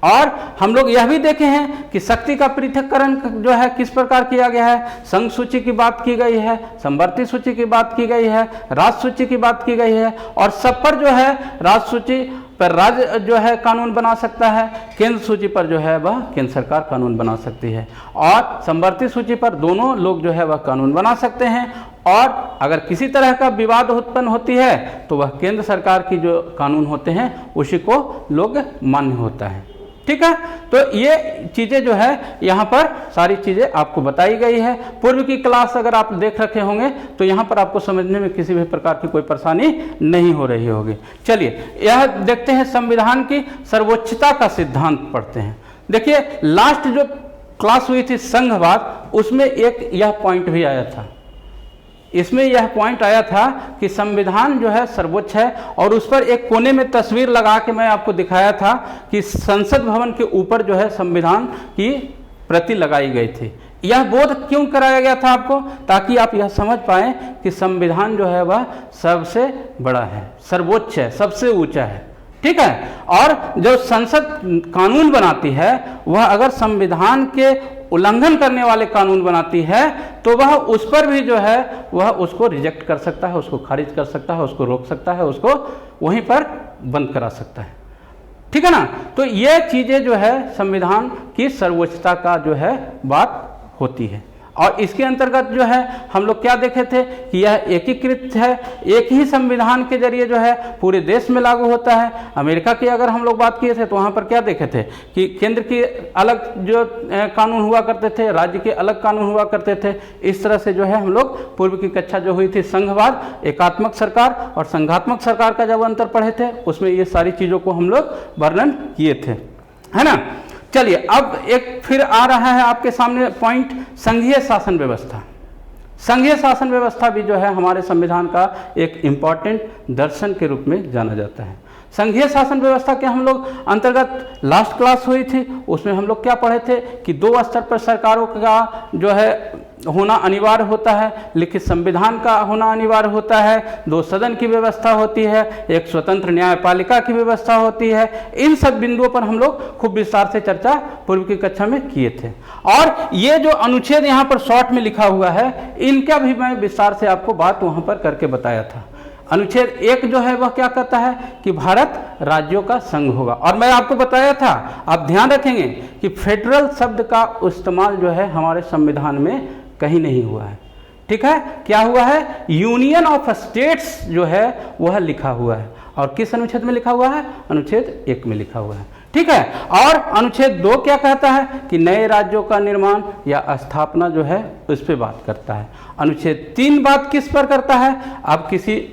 और हम लोग यह भी देखे हैं कि शक्ति का पृथक्करण जो है किस प्रकार किया गया है। संघ सूची की बात की गई है, समवर्ती सूची की बात की गई है, राज्य सूची की बात की गई है, और सब पर जो है राज्य सूची पर राज्य जो है कानून बना सकता है, केंद्र सूची पर जो है वह केंद्र सरकार कानून बना सकती है, और समवर्ती सूची पर दोनों लोग जो है वह कानून बना सकते हैं। और अगर किसी तरह का विवाद उत्पन्न होती है तो वह केंद्र सरकार की जो कानून होते हैं उसी को लोग मान्य होता है। ठीक है, तो ये चीज़ें जो है यहाँ पर सारी चीज़ें आपको बताई गई है। पूर्व की क्लास अगर आप देख रखे होंगे तो यहाँ पर आपको समझने में किसी भी प्रकार की कोई परेशानी नहीं हो रही होगी। चलिए यह देखते हैं, संविधान की सर्वोच्चता का सिद्धांत पढ़ते हैं। देखिए लास्ट जो क्लास हुई थी संघवाद, उसमें एक यह पॉइंट भी आया था, इसमें यह पॉइंट आया था कि संविधान जो है सर्वोच्च है, और उस पर एक कोने में तस्वीर लगा के मैं आपको दिखाया था कि संसद भवन के ऊपर जो है संविधान की प्रति लगाई गई थी। यह बोध क्यों कराया गया था आपको? ताकि आप यह समझ पाएं कि संविधान जो है वह सबसे बड़ा है, सर्वोच्च है, सबसे ऊंचा है, ठीक है। और जो संसद कानून बनाती है वह अगर संविधान के उल्लंघन करने वाले कानून बनाती है तो वह उस पर भी जो है वह उसको रिजेक्ट कर सकता है, उसको खारिज कर सकता है, उसको रोक सकता है, उसको वहीं पर बंद करा सकता है, ठीक है ना। तो ये चीज़ें जो है संविधान की सर्वोच्चता का जो है बात होती है। और इसके अंतर्गत जो है हम लोग क्या देखे थे कि यह एकीकृत है, एक ही संविधान के जरिए जो है पूरे देश में लागू होता है। अमेरिका की अगर हम लोग बात किए थे तो वहाँ पर क्या देखे थे कि केंद्र की अलग जो कानून हुआ करते थे, राज्य के अलग कानून हुआ करते थे। इस तरह से जो है हम लोग पूर्व की कक्षा जो हुई थी संघवाद, एकात्मक सरकार और संघात्मक सरकार का जब अंतर पढ़े थे उसमें ये सारी चीज़ों को हम लोग वर्णन किए थे, है ना। चलिए अब एक फिर आ रहा है आपके सामने पॉइंट, संघीय शासन व्यवस्था। संघीय शासन व्यवस्था भी जो है हमारे संविधान का एक इम्पॉर्टेंट दर्शन के रूप में जाना जाता है। संघीय शासन व्यवस्था के हम लोग अंतर्गत लास्ट क्लास हुई थी उसमें हम लोग क्या पढ़े थे कि 2 स्तर पर सरकारों का जो है होना अनिवार्य होता है, लिखित संविधान का होना अनिवार्य होता है, 2 सदन की व्यवस्था होती है, एक स्वतंत्र न्यायपालिका की व्यवस्था होती है। इन सब बिंदुओं पर हम लोग खूब विस्तार से चर्चा पूर्व की कक्षा में किए थे। और ये जो अनुच्छेद यहाँ पर शॉर्ट में लिखा हुआ है इनका भी मैं विस्तार से आपको बात वहाँ पर करके बताया था। अनुच्छेद 1 जो है वह क्या कहता है कि भारत राज्यों का संघ होगा। और मैं आपको बताया था, आप ध्यान रखेंगे कि फेडरल शब्द का इस्तेमाल जो है हमारे संविधान में कहीं नहीं हुआ है, ठीक है। क्या हुआ है, यूनियन ऑफ स्टेट्स जो है वह लिखा हुआ है। और किस अनुच्छेद में लिखा हुआ है, अनुच्छेद 1 में लिखा हुआ है, ठीक है। और अनुच्छेद 2 क्या कहता है कि नए राज्यों का निर्माण या स्थापना जो है उस पर बात करता है। अनुच्छेद 3 बात किस पर करता है, अब किसी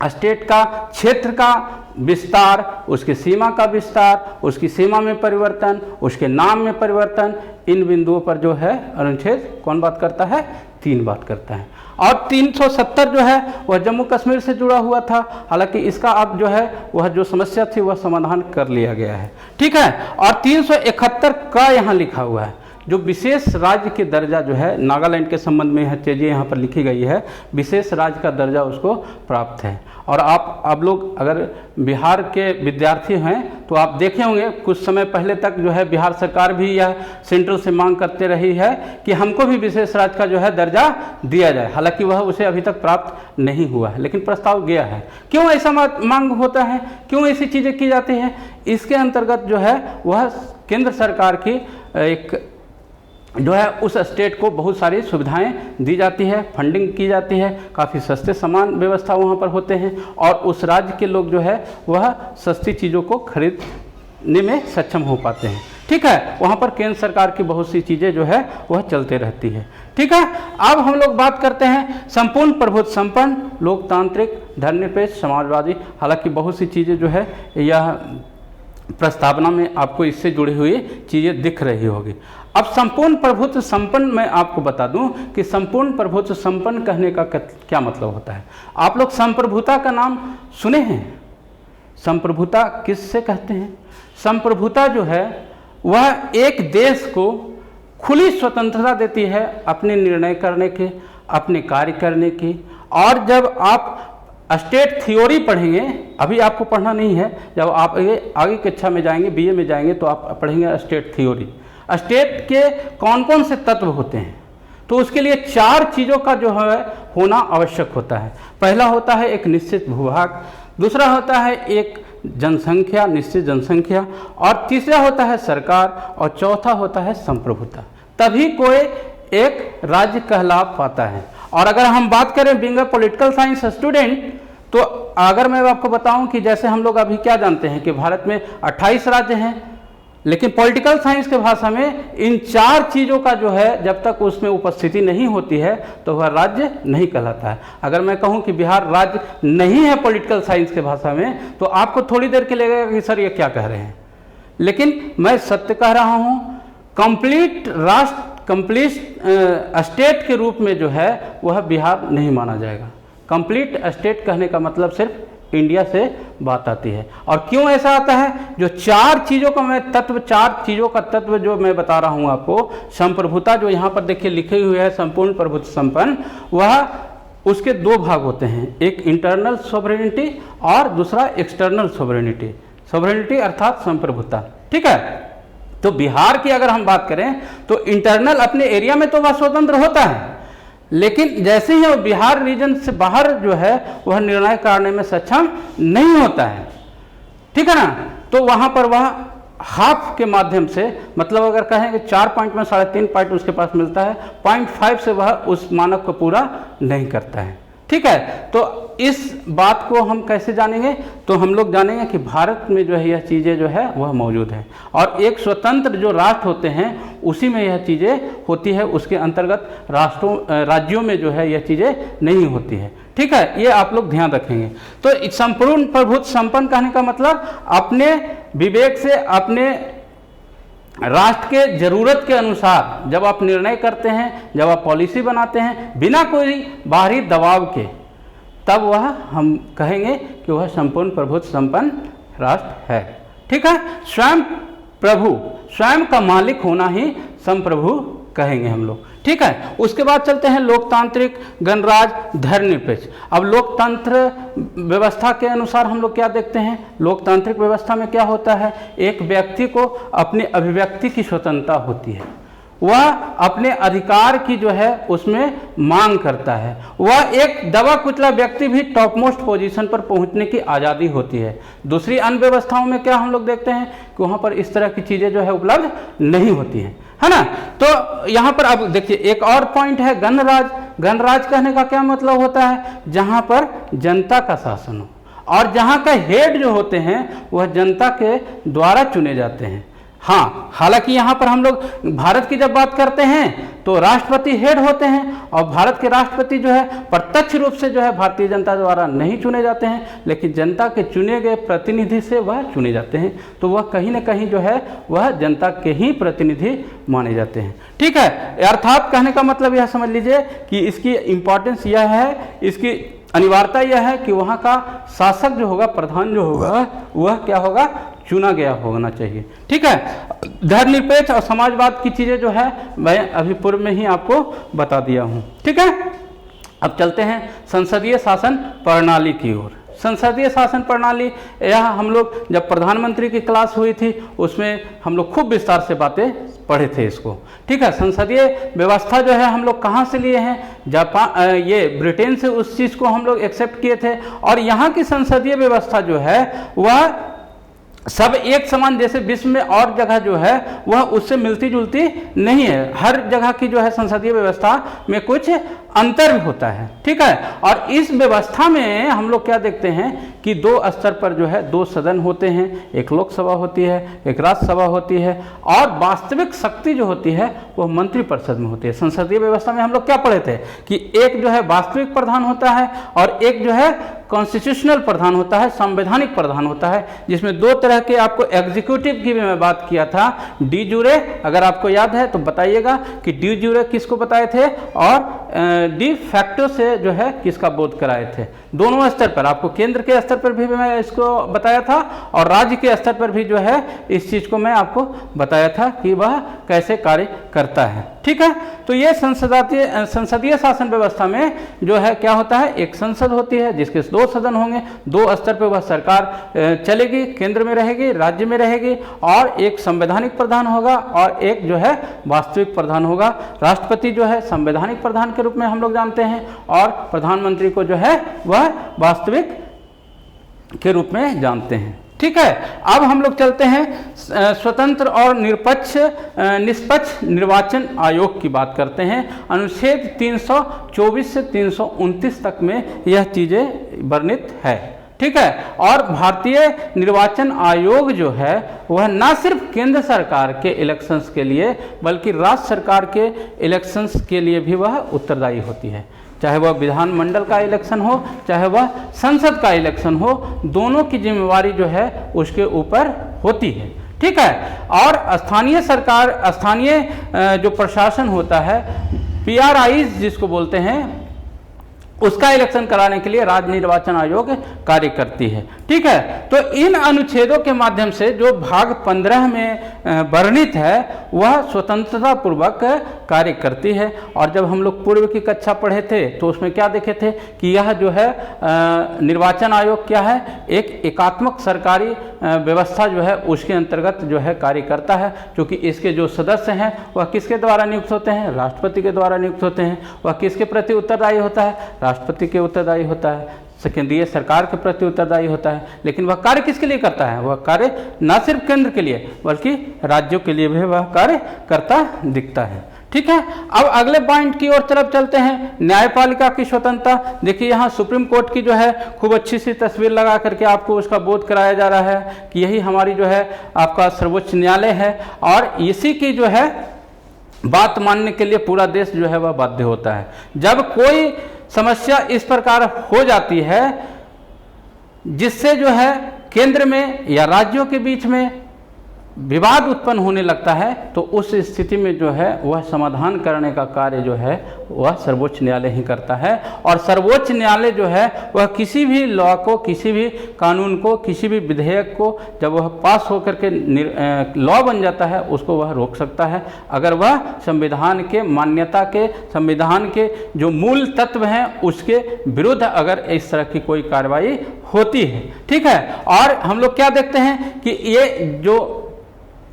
स्टेट का क्षेत्र का विस्तार, उसकी सीमा का विस्तार, उसकी सीमा में परिवर्तन, उसके नाम में परिवर्तन, इन बिंदुओं पर जो है अनुच्छेद कौन बात करता है, 3 बात करता है। और 370 जो है वह जम्मू कश्मीर से जुड़ा हुआ था, हालांकि इसका अब जो है वह जो समस्या थी वह समाधान कर लिया गया है, ठीक है। और 371 का यहाँ लिखा हुआ है जो विशेष राज्य के दर्जा जो है नागालैंड के संबंध में यह चीज़ें यहाँ पर लिखी गई है, विशेष राज्य का दर्जा उसको प्राप्त है। और आप लोग अगर बिहार के विद्यार्थी हैं तो आप देखे होंगे कुछ समय पहले तक जो है बिहार सरकार भी यह सेंट्रल से मांग करते रही है कि हमको भी विशेष राज्य का जो है दर्जा दिया जाए, हालांकि वह उसे अभी तक प्राप्त नहीं हुआ है, लेकिन प्रस्ताव गया है। क्यों ऐसा मांग होता है, क्यों ऐसी चीज़ें की जाती हैं, इसके अंतर्गत जो है वह केंद्र सरकार की एक जो है उस स्टेट को बहुत सारी सुविधाएं दी जाती है, फंडिंग की जाती है, काफ़ी सस्ते सामान व्यवस्था वहाँ पर होते हैं और उस राज्य के लोग जो है वह सस्ती चीज़ों को खरीदने में सक्षम हो पाते हैं, ठीक है। वहाँ पर केंद्र सरकार की बहुत सी चीज़ें जो है वह चलते रहती है, ठीक है। अब हम लोग बात करते हैं संपूर्ण प्रभुत्व संपन्न, लोकतांत्रिक, धर्मनिरपेक्ष, समाजवादी। हालांकि बहुत सी चीज़ें जो है यह प्रस्तावना में आपको इससे जुड़ी हुई चीज़ें दिख रही होगी। अब संपूर्ण प्रभुत्व संपन्न मैं आपको बता दूं कि संपूर्ण प्रभुत्व संपन्न कहने का क्या मतलब होता है। आप लोग संप्रभुता का नाम सुने हैं? संप्रभुता किससे कहते हैं? संप्रभुता जो है वह एक देश को खुली स्वतंत्रता देती है अपने निर्णय करने के, अपने कार्य करने की। और जब आप स्टेट थ्योरी पढ़ेंगे, अभी आपको पढ़ना नहीं है, जब आप आगे कक्षा में जाएंगे, बीए में जाएंगे तो आप पढ़ेंगे स्टेट थ्योरी। स्टेट के कौन कौन से तत्व होते हैं, तो उसके लिए 4 चीज़ों का जो है होना आवश्यक होता है। पहला होता है एक निश्चित भूभाग, दूसरा होता है एक जनसंख्या, निश्चित जनसंख्या, और तीसरा होता है सरकार, और चौथा होता है संप्रभुता। तभी कोई एक राज्य कहला पाता है। और अगर हम बात करें being a political science student, तो अगर मैं आपको बताऊं कि जैसे हम लोग अभी क्या जानते हैं कि भारत में 28 राज्य हैं, लेकिन पॉलिटिकल साइंस के भाषा में इन 4 चीज़ों का जो है जब तक उसमें उपस्थिति नहीं होती है तो वह राज्य नहीं कहलाता है। अगर मैं कहूं कि बिहार राज्य नहीं है पॉलिटिकल साइंस के भाषा में, तो आपको थोड़ी देर के लगेगा कि सर ये क्या कह रहे हैं, लेकिन मैं सत्य कह रहा हूं। कंप्लीट राष्ट्र, कंप्लीट स्टेट के रूप में जो है वह बिहार नहीं माना जाएगा। कंप्लीट स्टेट कहने का मतलब सिर्फ इंडिया से बात आती है। और क्यों ऐसा आता है, जो चार चीज़ों का तत्व जो मैं बता रहा हूँ आपको, संप्रभुता जो यहाँ पर देखिए लिखी हुई है, संपूर्ण प्रभुत्व संपन्न, वह उसके दो भाग होते हैं, एक इंटरनल सोवरेनिटी और दूसरा एक्सटर्नल सोवरेनिटी अर्थात संप्रभुता। ठीक है, तो बिहार की अगर हम बात करें तो इंटरनल अपने एरिया में तो वह स्वतंत्र होता है, लेकिन जैसे ही वो बिहार रीजन से बाहर जो है वह निर्णय करने में सक्षम नहीं होता है। ठीक है ना, तो वहां पर वह हाफ के माध्यम से, मतलब अगर कहें कि 4 पॉइंट में 3.5 पॉइंट उसके पास मिलता है, 0.5 से वह उस मानक को पूरा नहीं करता है। ठीक है, तो इस बात को हम कैसे जानेंगे, तो हम लोग जानेंगे कि भारत में जो है यह चीज़ें जो है वह मौजूद है, और एक स्वतंत्र जो राष्ट्र होते हैं उसी में यह चीज़ें होती है, उसके अंतर्गत राज्यों में जो है यह चीज़ें नहीं होती है। ठीक है, ये आप लोग ध्यान रखेंगे। तो संपूर्ण प्रभुत्व संपन्न कहने का मतलब अपने विवेक से, अपने राष्ट्र के जरूरत के अनुसार जब आप निर्णय करते हैं, जब आप पॉलिसी बनाते हैं बिना कोई बाहरी दबाव के, तब वह हम कहेंगे कि वह संपूर्ण प्रभुत्व संपन्न राष्ट्र है। ठीक है, स्वयं का मालिक होना ही संप्रभु कहेंगे हम लोग। ठीक है, उसके बाद चलते हैं लोकतांत्रिक, गणराज, धर्मनिरपेक्ष। अब लोकतंत्र व्यवस्था के अनुसार हम लोग क्या देखते हैं, लोकतांत्रिक व्यवस्था में क्या होता है, एक व्यक्ति को अपनी अभिव्यक्ति की स्वतंत्रता होती है, वह अपने अधिकार की जो है उसमें मांग करता है, वह एक दबा कुचला व्यक्ति भी टॉप मोस्ट पोजीशन पर पहुंचने की आज़ादी होती है। दूसरी अन्य व्यवस्थाओं में क्या हम लोग देखते हैं कि वहाँ पर इस तरह की चीज़ें जो है उपलब्ध नहीं होती हैं, है ना। तो यहाँ पर अब देखिए एक और पॉइंट है गणराज। गणराज कहने का क्या मतलब होता है, जहाँ पर जनता का शासन हो और जहाँ का हेड जो होते हैं वह जनता के द्वारा चुने जाते हैं। हाँ, हालांकि यहाँ पर हम लोग भारत की जब बात करते हैं तो राष्ट्रपति हेड होते हैं, और भारत के राष्ट्रपति जो है प्रत्यक्ष रूप से जो है भारतीय जनता द्वारा नहीं चुने जाते हैं, लेकिन जनता के चुने गए प्रतिनिधि से वह चुने जाते हैं, तो वह कहीं ना कहीं जो है वह जनता के ही प्रतिनिधि माने जाते हैं। ठीक है, अर्थात कहने का मतलब यह समझ लीजिए कि इसकी इम्पोर्टेंस यह है, इसकी अनिवार्यता यह है कि वहाँ का शासक जो होगा, प्रधान जो होगा, वह क्या होगा, चुना गया होना चाहिए। ठीक है, धर्मनिरपेक्ष और समाजवाद की चीज़ें जो है मैं अभी पूर्व में ही आपको बता दिया हूँ। ठीक है, अब चलते हैं संसदीय शासन प्रणाली की ओर। संसदीय शासन प्रणाली, यह हम लोग जब प्रधानमंत्री की क्लास हुई थी उसमें हम लोग खूब विस्तार से बातें पढ़े थे इसको। ठीक है, संसदीय व्यवस्था जो है हम लोग कहाँ से लिए हैं, जापान, ये ब्रिटेन से उस चीज़ को हम लोग एक्सेप्ट किए थे, और यहाँ की संसदीय व्यवस्था जो है वह सब एक समान, जैसे विश्व में और जगह जो है वह उससे मिलती जुलती नहीं है, हर जगह की जो है संसदीय व्यवस्था में कुछ अंतर भी होता है। ठीक है, और इस व्यवस्था में हम लोग क्या देखते हैं कि 2 स्तर पर जो है 2 सदन होते हैं, एक लोकसभा होती है, एक राज्यसभा होती है, और वास्तविक शक्ति जो होती है वह मंत्रिपरिषद में होती है। संसदीय व्यवस्था में हम लोग क्या पढ़े थे कि एक जो है वास्तविक प्रधान होता है और एक जो है कॉन्स्टिट्यूशनल प्रधान होता है, संवैधानिक प्रधान होता है, जिसमें 2 तरह के आपको एग्जीक्यूटिव की भी मैं बात किया था, डी जूरे, अगर आपको याद है तो बताइएगा कि डी जूरे किसको बताए थे और डी फैक्टो से जो है किसका बोध कराए थे। दोनों स्तर पर, आपको केंद्र के स्तर पर भी मैं इसको बताया था और राज्य के स्तर पर भी जो है इस चीज़ को मैं आपको बताया था कि वह कैसे कार्य करता है। ठीक है, तो ये संसदीय शासन व्यवस्था में जो है क्या होता है, एक संसद होती है जिसके 2 सदन होंगे, 2 स्तर पर वह सरकार चलेगी, केंद्र में रहेगी, राज्य में रहेगी, और एक संवैधानिक प्रधान होगा और एक जो है वास्तविक प्रधान होगा। राष्ट्रपति जो है संवैधानिक प्रधान के रूप में हम लोग जानते हैं, और प्रधानमंत्री को जो है वह वास्तविक के रूप में जानते हैं। ठीक है, अब हम लोग चलते हैं स्वतंत्र और निष्पक्ष निर्वाचन आयोग की बात करते हैं। अनुच्छेद 324 से 329 तक में यह चीज़ें वर्णित है। ठीक है, और भारतीय निर्वाचन आयोग जो है वह न सिर्फ केंद्र सरकार के इलेक्शंस के लिए बल्कि राज्य सरकार के इलेक्शंस के लिए भी वह उत्तरदायी होती है, चाहे वह विधानमंडल का इलेक्शन हो चाहे वह संसद का इलेक्शन हो, दोनों की जिम्मेवारी जो है उसके ऊपर होती है। ठीक है, और स्थानीय सरकार, स्थानीय जो प्रशासन होता है, PRIs जिसको बोलते हैं, उसका इलेक्शन कराने के लिए राज्य निर्वाचन आयोग कार्य करती है। ठीक है, तो इन अनुच्छेदों के माध्यम से जो भाग 15 में वर्णित है वह स्वतंत्रता पूर्वक कार्य करती है। और जब हम लोग पूर्व की कक्षा पढ़े थे तो उसमें क्या देखे थे कि यह जो है निर्वाचन आयोग क्या है, एक एकात्मक सरकारी व्यवस्था जो है उसके अंतर्गत जो है कार्य करता है, क्योंकि इसके जो सदस्य हैं वह किसके द्वारा नियुक्त होते हैं, राष्ट्रपति के द्वारा नियुक्त होते हैं। वह किसके प्रति उत्तरदायी होता है, राष्ट्रपति के उत्तरदायी होता है, केंद्रीय सरकार के प्रति उत्तरदायी होता है। लेकिन वह कार्य किसके लिए करता है, वह कार्य न सिर्फ केंद्र के लिए बल्कि राज्यों के लिए भी वह कार्य करता दिखता है। ठीक है, अब अगले पॉइंट की ओर तरफ चलते हैं, न्यायपालिका की स्वतंत्रता। देखिए यहाँ सुप्रीम कोर्ट की जो है खूब अच्छी सी तस्वीर लगा करके आपको उसका बोध कराया जा रहा है कि यही हमारी जो है आपका सर्वोच्च न्यायालय है, और इसी की जो है बात मानने के लिए पूरा देश जो है वह बाध्य होता है। जब कोई समस्या इस प्रकार हो जाती है जिससे जो है केंद्र में या राज्यों के बीच में विवाद उत्पन्न होने लगता है, तो उस स्थिति में जो है वह समाधान करने का कार्य जो है वह सर्वोच्च न्यायालय ही करता है। और सर्वोच्च न्यायालय जो है वह किसी भी लॉ को, किसी भी कानून को, किसी भी विधेयक को जब वह पास होकर के लॉ बन जाता है उसको वह रोक सकता है, अगर वह संविधान के मान्यता के, संविधान के जो मूल तत्व हैं उसके विरुद्ध अगर इस तरह की कोई कार्रवाई होती है। ठीक है, और हम लोग क्या देखते हैं कि ये जो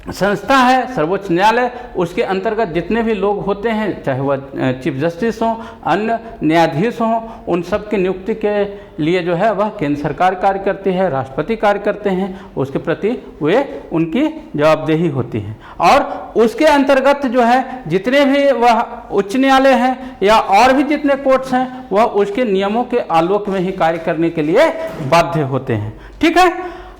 संस्था है सर्वोच्च न्यायालय, उसके अंतर्गत जितने भी लोग होते हैं, चाहे वह चीफ जस्टिस हों, अन्य न्यायाधीश हों, उन सब की नियुक्ति के लिए जो है वह केंद्र सरकार कार्य करती है, राष्ट्रपति कार्य करते हैं, उसके प्रति वे उनकी जवाबदेही होती है। और उसके अंतर्गत जो है जितने भी वह उच्च न्यायालय हैं या और भी जितने कोर्ट्स हैं वह उसके नियमों के आलोक में ही कार्य करने के लिए बाध्य होते हैं। ठीक है,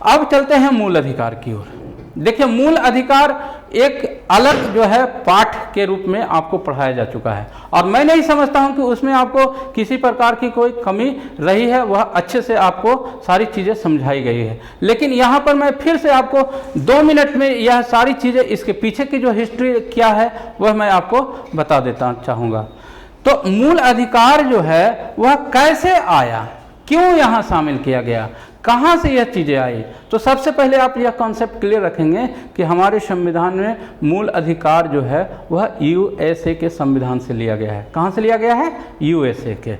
अब चलते हैं मूल अधिकार की ओर। देखिए मूल अधिकार एक अलग जो है पाठ के रूप में आपको पढ़ाया जा चुका है, और मैं नहीं समझता हूं कि उसमें आपको किसी प्रकार की कोई कमी रही है, वह अच्छे से आपको सारी चीज़ें समझाई गई है। लेकिन यहाँ पर मैं फिर से आपको 2 मिनट में यह सारी चीज़ें, इसके पीछे की जो हिस्ट्री क्या है वह मैं आपको बता देता चाहूँगा। तो मूल अधिकार जो है वह कैसे आया, क्यों यहाँ शामिल किया गया, कहाँ से यह चीज़ें आई। तो सबसे पहले आप यह कॉन्सेप्ट क्लियर रखेंगे कि हमारे संविधान में मूल अधिकार जो है वह यूएसए के संविधान से लिया गया है। कहाँ से लिया गया है, यूएसए के।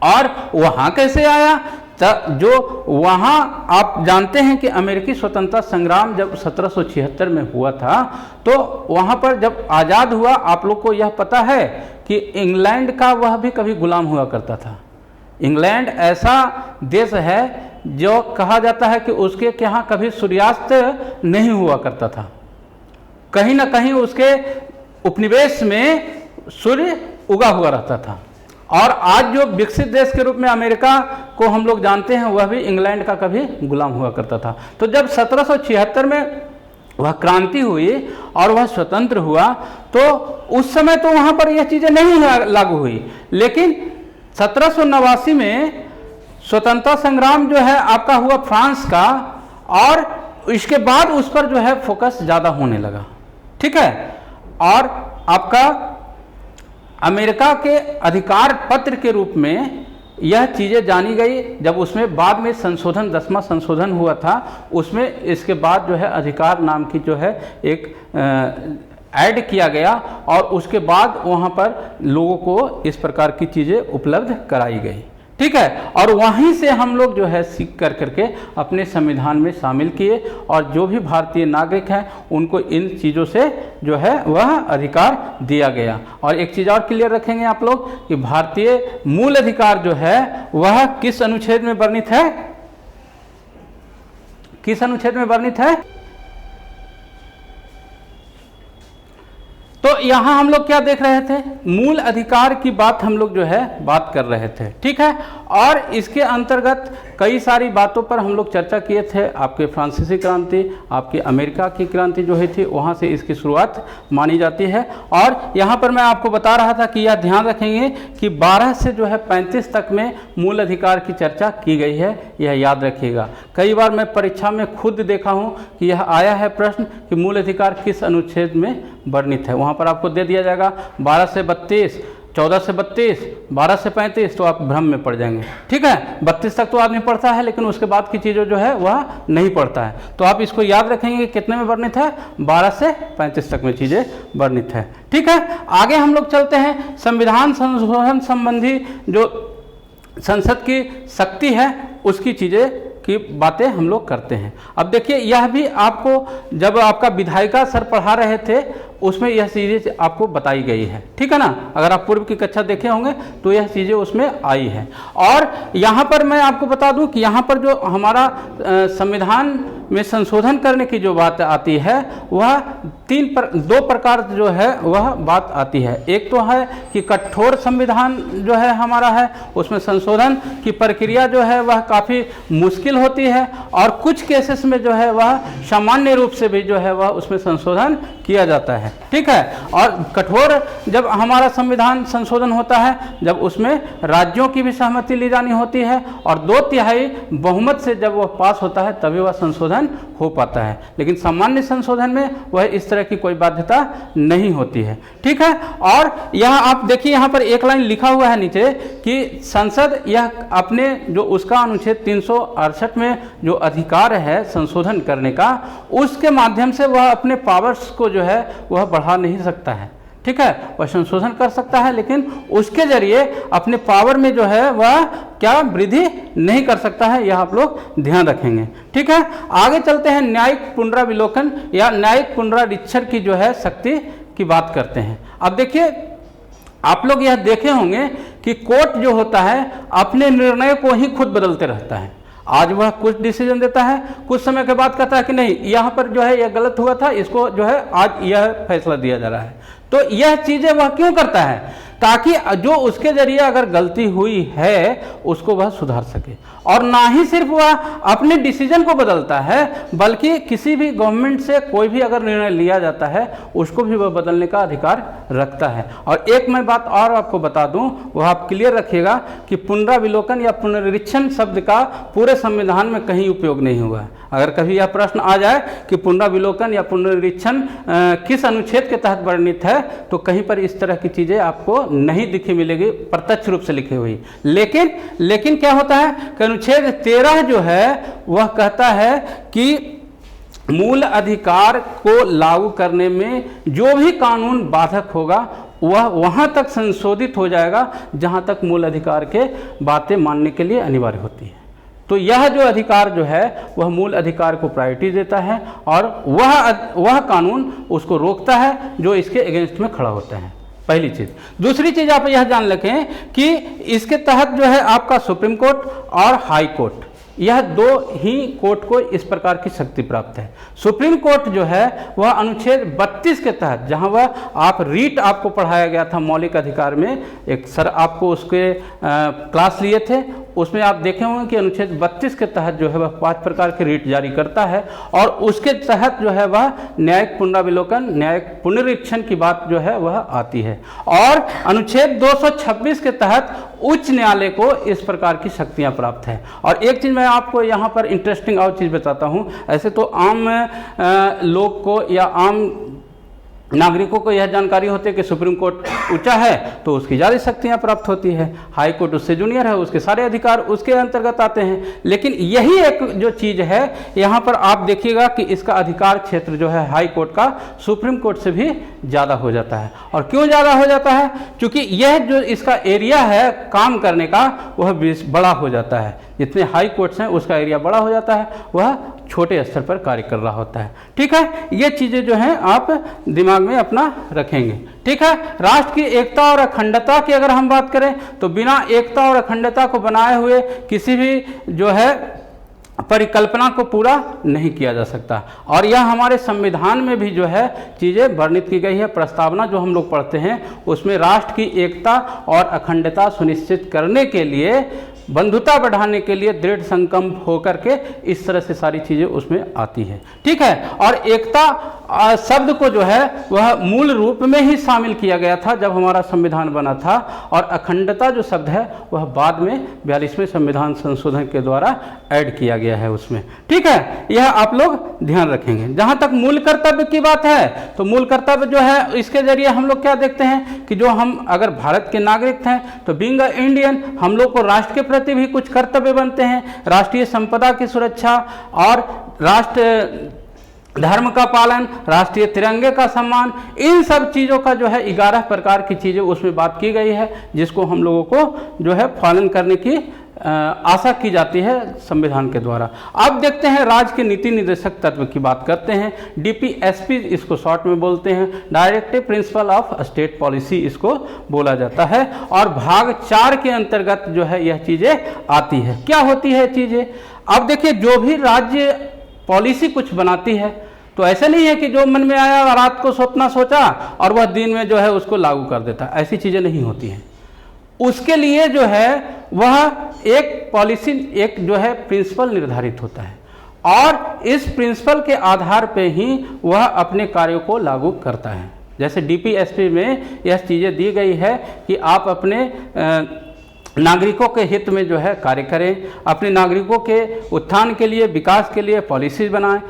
और वहाँ कैसे आया, जो वहाँ आप जानते हैं कि अमेरिकी स्वतंत्रता संग्राम जब 1776 में हुआ था, तो वहाँ पर जब आज़ाद हुआ, आप लोग को यह पता है कि इंग्लैंड का वह भी कभी गुलाम हुआ करता था। इंग्लैंड ऐसा देश है जो कहा जाता है कि उसके यहाँ कभी सूर्यास्त नहीं हुआ करता था, कहीं ना कहीं उसके उपनिवेश में सूर्य उगा हुआ रहता था। और आज जो विकसित देश के रूप में अमेरिका को हम लोग जानते हैं वह भी इंग्लैंड का कभी गुलाम हुआ करता था। तो जब 1776 में वह क्रांति हुई और वह स्वतंत्र हुआ, तो उस समय तो वहाँ पर यह चीज़ें नहीं लागू हुई। लेकिन 1789 में स्वतंत्रता संग्राम जो है आपका हुआ फ्रांस का, और इसके बाद उस पर जो है फोकस ज़्यादा होने लगा। ठीक है, और आपका अमेरिका के अधिकार पत्र के रूप में यह चीज़ें जानी गई। जब उसमें बाद में संशोधन, 10वां संशोधन हुआ था, उसमें इसके बाद जो है अधिकार नाम की जो है एक ऐड किया गया, और उसके बाद वहाँ पर लोगों को इस प्रकार की चीज़ें उपलब्ध कराई गई। ठीक है, और वहीं से हम लोग जो है सीख कर करके अपने संविधान में शामिल किए, और जो भी भारतीय नागरिक हैं उनको इन चीज़ों से जो है वह अधिकार दिया गया। और एक चीज़ और क्लियर रखेंगे आप लोग कि भारतीय मूल अधिकार जो है वह किस अनुच्छेद में वर्णित है, किस अनुच्छेद में वर्णित है। तो यहाँ हम लोग क्या देख रहे थे, मूल अधिकार की बात हम लोग जो है बात कर रहे थे। ठीक है, और इसके अंतर्गत कई सारी बातों पर हम लोग चर्चा किए थे। आपके फ्रांसीसी क्रांति, आपकी अमेरिका की क्रांति जो हुई थी, वहाँ से इसकी शुरुआत मानी जाती है। और यहाँ पर मैं आपको बता रहा था कि यह ध्यान रखेंगे कि 12 से जो है 35 तक में मूल अधिकार की चर्चा की गई है, यह याद रखिएगा। कई बार मैं परीक्षा में खुद देखा हूँ कि यह आया है प्रश्न कि मूल अधिकार किस अनुच्छेद में वर्णित है। वहाँ पर आपको दे दिया जाएगा 12 से 32, 14 से 32, 12 से 35, तो आप भ्रम में पड़ जाएंगे। ठीक है, 32 तक तो आदमी पढ़ता है, लेकिन उसके बाद की चीज़ें जो है वह नहीं पढ़ता है। तो आप इसको याद रखेंगे कि कितने में वर्णित है, 12 से 35 तक में चीज़ें वर्णित है। ठीक है, आगे हम लोग चलते हैं। संविधान संशोधन संबंधी जो संसद की शक्ति है उसकी चीज़ें की बातें हम लोग करते हैं। अब देखिए, यह भी आपको जब आपका विधायिका सर पढ़ा रहे थे उसमें यह चीज़ें आपको बताई गई है। ठीक है ना, अगर आप पूर्व की कक्षा देखे होंगे तो यह चीज़ें उसमें आई है। और यहाँ पर मैं आपको बता दूं कि यहाँ पर जो हमारा संविधान में संशोधन करने की जो बात आती है वह दो प्रकार जो है वह बात आती है। एक तो है कि कठोर संविधान जो है हमारा है, उसमें संशोधन की प्रक्रिया जो है वह काफ़ी मुश्किल होती है, और कुछ केसेस में जो है वह सामान्य रूप से भी जो है वह उसमें संशोधन किया जाता है। ठीक है, और कठोर जब हमारा संविधान संशोधन होता है, जब उसमें राज्यों की भी सहमति ली जानी होती है और 2/3 बहुमत से जब वह पास होता है तभी वह संशोधन हो पाता है। लेकिन सामान्य संशोधन में वह इस तरह की कोई बाध्यता नहीं होती है। ठीक है, और यह आप देखिए, यहाँ पर एक लाइन लिखा हुआ है नीचे कि संसद यह अपने जो उसका अनुच्छेद 368 में जो अधिकार है संशोधन करने का, उसके माध्यम से वह अपने पावर्स को जो है वह बढ़ा नहीं सकता है। ठीक है, वह संशोधन कर सकता है, लेकिन उसके जरिए अपने पावर में जो है वह क्या वृद्धि नहीं कर सकता है, यह आप लोग ध्यान रखेंगे। ठीक है, आगे चलते हैं। न्यायिक पुनराविलोकन या न्यायिक पुनरीक्षण की जो है शक्ति की बात करते हैं। अब देखिए, आप लोग यह देखे होंगे कि कोर्ट जो होता है अपने निर्णय को ही खुद बदलते रहता है। आज वह कुछ डिसीजन देता है, कुछ समय के बाद कहता है कि नहीं, यहाँ पर जो है यह गलत हुआ था, इसको जो है आज यह फैसला दिया जा रहा है। तो यह चीजें वह क्यों करता है? ताकि जो उसके जरिए अगर गलती हुई है उसको वह सुधार सके। और ना ही सिर्फ वह अपने डिसीजन को बदलता है, बल्कि किसी भी गवर्नमेंट से कोई भी अगर निर्णय लिया जाता है उसको भी वह बदलने का अधिकार रखता है। और एक मैं बात और आपको बता दूं, वह आप क्लियर रखिएगा कि पुनराविलोकन या पुनरीक्षण शब्द का पूरे संविधान में कहीं उपयोग नहीं हुआ है। अगर कभी यह प्रश्न आ जाए कि पुनराविलोकन या पुनरीक्षण किस अनुच्छेद के तहत वर्णित है, तो कहीं पर इस तरह की चीजें आपको नहीं दिखी मिलेगी प्रत्यक्ष रूप से लिखी हुई। लेकिन क्या होता है कि अनुच्छेद 13 जो है वह कहता है कि मूल अधिकार को लागू करने में जो भी कानून बाधक होगा वह वहां तक संशोधित हो जाएगा जहां तक मूल अधिकार के बातें मानने के लिए अनिवार्य होती है। तो यह जो अधिकार जो है वह मूल अधिकार को प्रायोरिटी देता है और वह कानून उसको रोकता है जो इसके अगेंस्ट में खड़ा होता है। पहली चीज। दूसरी चीज आप यह जान रखें कि इसके तहत जो है आपका सुप्रीम कोर्ट और हाई कोर्ट, यह दो ही कोर्ट को इस प्रकार की शक्ति प्राप्त है। सुप्रीम कोर्ट जो है वह अनुच्छेद 32 के तहत, जहां वह आप रीट आपको पढ़ाया गया था मौलिक अधिकार में, एक सर आपको उसके क्लास लिए थे, उसमें आप देखे होंगे कि अनुच्छेद 32 के तहत जो है वह 5 प्रकार के रीट जारी करता है और उसके तहत जो है वह न्यायिक पुनराविलोकन, न्यायिक पुनरीक्षण की बात जो है वह आती है। और अनुच्छेद 226 के तहत उच्च न्यायालय को इस प्रकार की शक्तियां प्राप्त है। और एक चीज मैं आपको यहाँ पर इंटरेस्टिंग और चीज बताता हूँ। ऐसे तो आम लोग को या आम नागरिकों को यह जानकारी होती है कि सुप्रीम कोर्ट ऊंचा है तो उसकी ज़्यादा शक्तियां प्राप्त होती है, हाई कोर्ट उससे जूनियर है, उसके सारे अधिकार उसके अंतर्गत आते हैं। लेकिन यही एक जो चीज़ है यहाँ पर आप देखिएगा कि इसका अधिकार क्षेत्र जो है हाई कोर्ट का सुप्रीम कोर्ट से भी ज़्यादा हो जाता है। और क्यों ज़्यादा हो जाता है? क्योंकि यह जो इसका एरिया है काम करने का वह बड़ा हो जाता है। जितने हाई कोर्ट्स हैं उसका एरिया बड़ा हो जाता है, वह छोटे स्तर पर कार्य कर रहा होता है। ठीक है, ये चीज़ें जो हैं आप दिमाग में अपना रखेंगे। ठीक है, राष्ट्र की एकता और अखंडता की अगर हम बात करें तो बिना एकता और अखंडता को बनाए हुए किसी भी जो है परिकल्पना को पूरा नहीं किया जा सकता। और यह हमारे संविधान में भी जो है चीज़ें वर्णित की गई है। प्रस्तावना जो हम लोग पढ़ते हैं उसमें राष्ट्र की एकता और अखंडता सुनिश्चित करने के लिए बंधुता बढ़ाने के लिए दृढ़ संकल्प होकर के इस तरह से सारी चीज़ें उसमें आती है। ठीक है, और एकता शब्द को जो है वह मूल रूप में ही शामिल किया गया था जब हमारा संविधान बना था, और अखंडता जो शब्द है वह बाद में 42वें संविधान संशोधन के द्वारा ऐड किया गया है उसमें। ठीक है, यह आप लोग ध्यान रखेंगे। जहाँ तक मूल कर्तव्य की बात है, तो मूल कर्तव्य जो है इसके जरिए हम लोग क्या देखते हैं कि जो हम अगर भारत के नागरिक हैं तो बीइंग अ इंडियन हम लोग को राष्ट्र के प्रति भी कुछ कर्तव्य बनते हैं। राष्ट्रीय संपदा की सुरक्षा और राष्ट्र धर्म का पालन, राष्ट्रीय तिरंगे का सम्मान, इन सब चीज़ों का जो है 11 प्रकार की चीज़ें उसमें बात की गई है, जिसको हम लोगों को जो है पालन करने की आशा की जाती है संविधान के द्वारा। अब देखते हैं राज्य के नीति निर्देशक तत्व की बात करते हैं। DPSP इसको शॉर्ट में बोलते हैं, directive principle of state policy इसको बोला जाता है, और भाग 4 के अंतर्गत जो है यह चीज़ें आती है। क्या होती है चीज़ें? अब देखिए, जो भी राज्य पॉलिसी कुछ बनाती है तो ऐसे नहीं है कि जो मन में आया रात को सपना सोचा और वह दिन में जो है उसको लागू कर देता, ऐसी चीज़ें नहीं होती हैं। उसके लिए जो है वह एक पॉलिसी, एक जो है प्रिंसिपल निर्धारित होता है, और इस प्रिंसिपल के आधार पे ही वह अपने कार्यों को लागू करता है। जैसे DPSP में यह चीज़ें दी गई है कि आप अपने नागरिकों के हित में जो है कार्य करें, अपने नागरिकों के उत्थान के लिए, विकास के लिए पॉलिसीज बनाएं,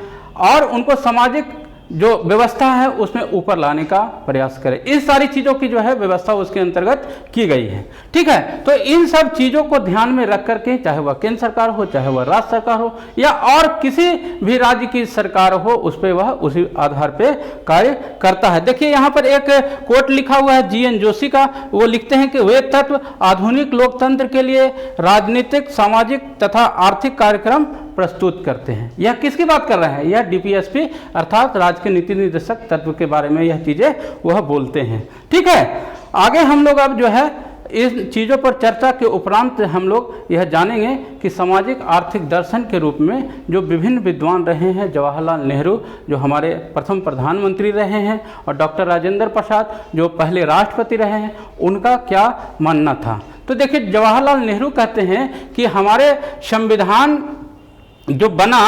और उनको सामाजिक जो व्यवस्था है उसमें ऊपर लाने का प्रयास करें। इस सारी चीज़ों की जो है व्यवस्था उसके अंतर्गत की गई है। ठीक है, तो इन सब चीज़ों को ध्यान में रख करके, चाहे वह केंद्र सरकार हो, चाहे वह राज्य सरकार हो, या और किसी भी राज्य की सरकार हो, उस पर वह उसी आधार पे कार्य करता है। देखिए यहाँ पर एक कोट लिखा हुआ है GN जोशी का, वो लिखते हैं कि वे तत्व आधुनिक लोकतंत्र के लिए राजनीतिक, सामाजिक तथा आर्थिक कार्यक्रम प्रस्तुत करते हैं। यह किसकी बात कर रहे हैं? यह DPSP अर्थात राज्य के नीति निर्देशक तत्व के बारे में यह चीजें वह बोलते हैं। ठीक है, आगे हम लोग अब जो है इन चीज़ों पर चर्चा के उपरांत हम लोग यह जानेंगे कि सामाजिक आर्थिक दर्शन के रूप में जो विभिन्न विद्वान रहे हैं, जवाहरलाल नेहरू जो हमारे प्रथम प्रधानमंत्री रहे हैं, और डॉक्टर राजेंद्र प्रसाद जो पहले राष्ट्रपति रहे हैं, उनका क्या मानना था। तो देखिए, जवाहरलाल नेहरू कहते हैं कि हमारे संविधान जो बना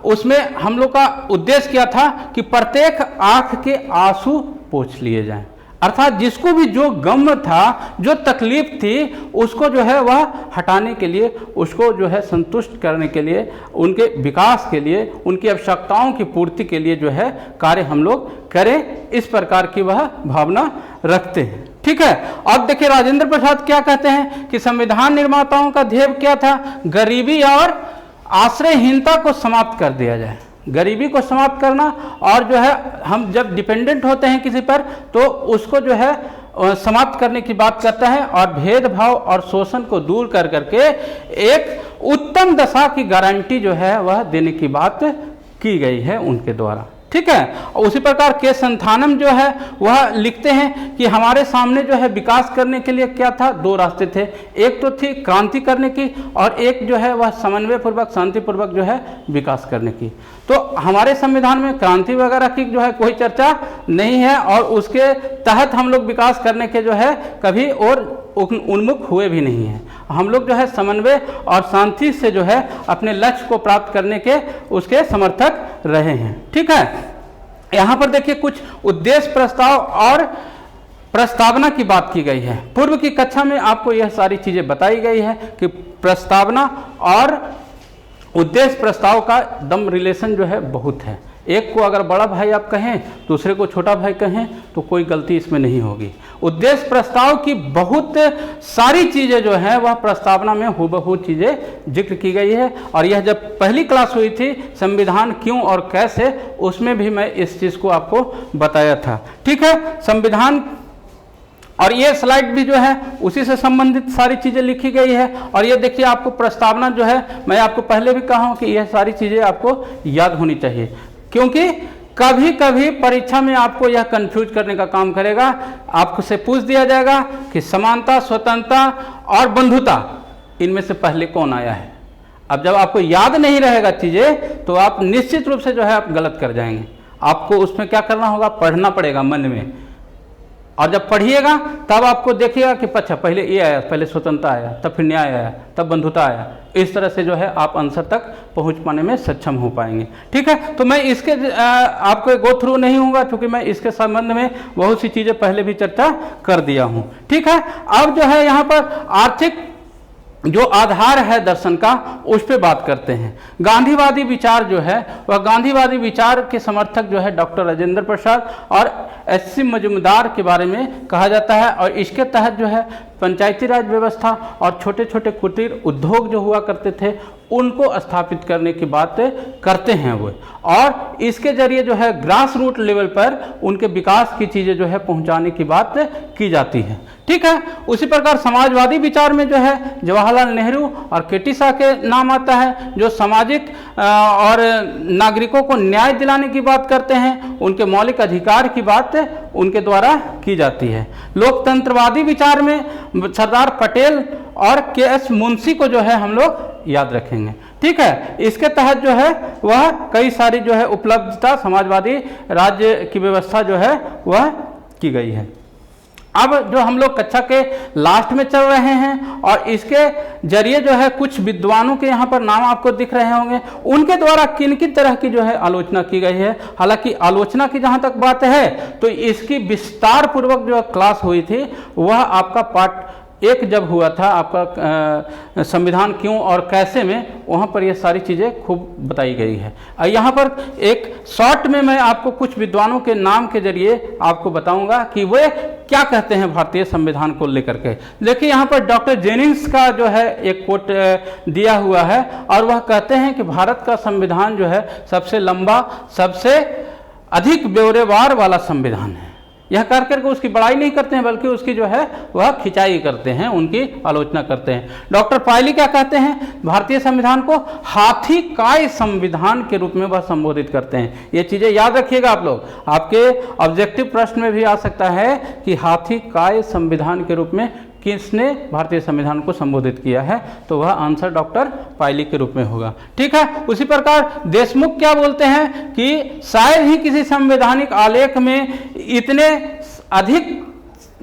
उसमें हम लोग का उद्देश्य क्या था कि प्रत्येक आंख के आंसू पोंछ लिए जाएं, अर्थात जिसको भी जो गम था, जो तकलीफ थी, उसको जो है वह हटाने के लिए, उसको जो है संतुष्ट करने के लिए, उनके विकास के लिए, उनकी आवश्यकताओं की पूर्ति के लिए जो है कार्य हम लोग करें, इस प्रकार की वह भावना रखते हैं। ठीक है, अब देखिए राजेंद्र प्रसाद क्या कहते हैं कि संविधान निर्माताओं का ध्येय क्या था? गरीबी और आश्रयहीनता को समाप्त कर दिया जाए, गरीबी को समाप्त करना, और जो है हम जब डिपेंडेंट होते हैं किसी पर तो उसको जो है समाप्त करने की बात करता है, और भेदभाव और शोषण को दूर कर करके एक उत्तम दशा की गारंटी जो है वह देने की बात की गई है उनके द्वारा। ठीक है, और उसी प्रकार के संथानम जो है वह लिखते हैं कि हमारे सामने जो है विकास करने के लिए क्या था? 2 रास्ते थे, एक तो थी क्रांति करने की, और एक जो है वह समन्वय पूर्वक, शांतिपूर्वक जो है विकास करने की। तो हमारे संविधान में क्रांति वगैरह की जो है कोई चर्चा नहीं है, और उसके तहत हम लोग विकास करने के जो है कभी और उन्मुख हुए भी नहीं हैं। हम लोग जो है समन्वय और शांति से जो है अपने लक्ष्य को प्राप्त करने के उसके समर्थक रहे हैं। ठीक है, यहाँ पर देखिए कुछ उद्देश्य, प्रस्ताव और प्रस्तावना की बात की गई है। पूर्व की कक्षा में आपको यह सारी चीज़ें बताई गई है कि प्रस्तावना और उद्देश्य प्रस्ताव का दम रिलेशन जो है बहुत है। एक को अगर बड़ा भाई आप कहें, दूसरे को छोटा भाई कहें, तो कोई गलती इसमें नहीं होगी। उद्देश्य प्रस्ताव की बहुत सारी चीज़ें जो हैं वह प्रस्तावना में हूबहू चीज़ें जिक्र की गई है, और यह जब पहली क्लास हुई थी संविधान क्यों और कैसे, उसमें भी मैं इस चीज़ को आपको बताया था। ठीक है, संविधान, और ये स्लाइड भी जो है उसी से संबंधित सारी चीज़ें लिखी गई है। और ये देखिए आपको प्रस्तावना जो है, मैं आपको पहले भी कहा हूँ कि यह सारी चीज़ें आपको याद होनी चाहिए, क्योंकि कभी कभी परीक्षा में आपको यह कंफ्यूज करने का काम करेगा। आपको से पूछ दिया जाएगा कि समानता, स्वतंत्रता और बंधुता, इनमें से पहले कौन आया है। अब जब आपको याद नहीं रहेगा चीज़ें तो आप निश्चित रूप से जो है आप गलत कर जाएंगे। आपको उसमें क्या करना होगा? पढ़ना पड़ेगा मन में। और जब पढ़िएगा तब आपको देखिएगा कि अच्छा पहले ये आया, पहले स्वतंत्रता आया, तब फिर न्याय आया, तब बंधुता आया। इस तरह से जो है आप आंसर तक पहुंच पाने में सक्षम हो पाएंगे। ठीक है, तो मैं इसके आपको गो थ्रू नहीं होगा, क्योंकि मैं इसके संबंध में बहुत सी चीज़ें पहले भी चर्चा कर दिया हूँ। ठीक है, अब जो है यहाँ पर आर्थिक जो आधार है दर्शन का, उस पर बात करते हैं। गांधीवादी विचार जो है वह गांधीवादी विचार के समर्थक जो है डॉक्टर राजेंद्र प्रसाद और एस.सी. मजूमदार के बारे में कहा जाता है। और इसके तहत जो है पंचायती राज व्यवस्था और छोटे छोटे कुटीर उद्योग जो हुआ करते थे उनको स्थापित करने की बात करते हैं वो, और इसके जरिए जो है ग्रास रूट लेवल पर उनके विकास की चीज़ें जो है पहुंचाने की बात की जाती है। ठीक है, उसी प्रकार समाजवादी विचार में जो है जवाहरलाल नेहरू और के.टी. शाह के नाम आता है, जो सामाजिक और नागरिकों को न्याय दिलाने की बात करते हैं, उनके मौलिक अधिकार की बात उनके द्वारा की जाती है। लोकतंत्रवादी विचार में सरदार पटेल और के.एस. मुंशी को जो है हम लोग याद रखेंगे। ठीक है, इसके तहत जो है वह कई सारी जो है उपलब्धता समाजवादी राज्य की व्यवस्था जो है वह की गई है। अब जो हम लोग कक्षा के लास्ट में चल रहे हैं और इसके जरिए जो है कुछ विद्वानों के यहाँ पर नाम आपको दिख रहे होंगे, उनके द्वारा किन किन तरह की जो है आलोचना की गई है। हालांकि आलोचना की जहाँ तक बात है तो इसकी विस्तार पूर्वक जो क्लास हुई थी वह आपका पार्ट 1 जब हुआ था आपका संविधान क्यों और कैसे में, वहाँ पर ये सारी चीज़ें खूब बताई गई है। यहाँ पर एक शॉर्ट में मैं आपको कुछ विद्वानों के नाम के जरिए आपको बताऊंगा कि वे क्या कहते हैं भारतीय संविधान को लेकर के। देखिए यहाँ पर डॉक्टर जेनिंग्स का जो है एक कोट दिया हुआ है और वह कहते हैं कि भारत का संविधान जो है सबसे लंबा, सबसे अधिक ब्यौरेवार वाला संविधान है। यह कर करके उसकी बड़ाई नहीं करते हैं बल्कि उसकी जो है वह खिंचाई करते हैं, उनकी आलोचना करते हैं। डॉक्टर पायली क्या कहते हैं, भारतीय संविधान को हाथी काय संविधान के रूप में वह संबोधित करते हैं। ये चीज़ें याद रखिएगा आप लोग, आपके ऑब्जेक्टिव प्रश्न में भी आ सकता है कि हाथी काय संविधान के रूप में किसने भारतीय संविधान को संबोधित किया है, तो वह आंसर डॉक्टर पायली के रूप में होगा। ठीक है, उसी प्रकार देशमुख क्या बोलते हैं कि शायद ही किसी संवैधानिक आलेख में इतने अधिक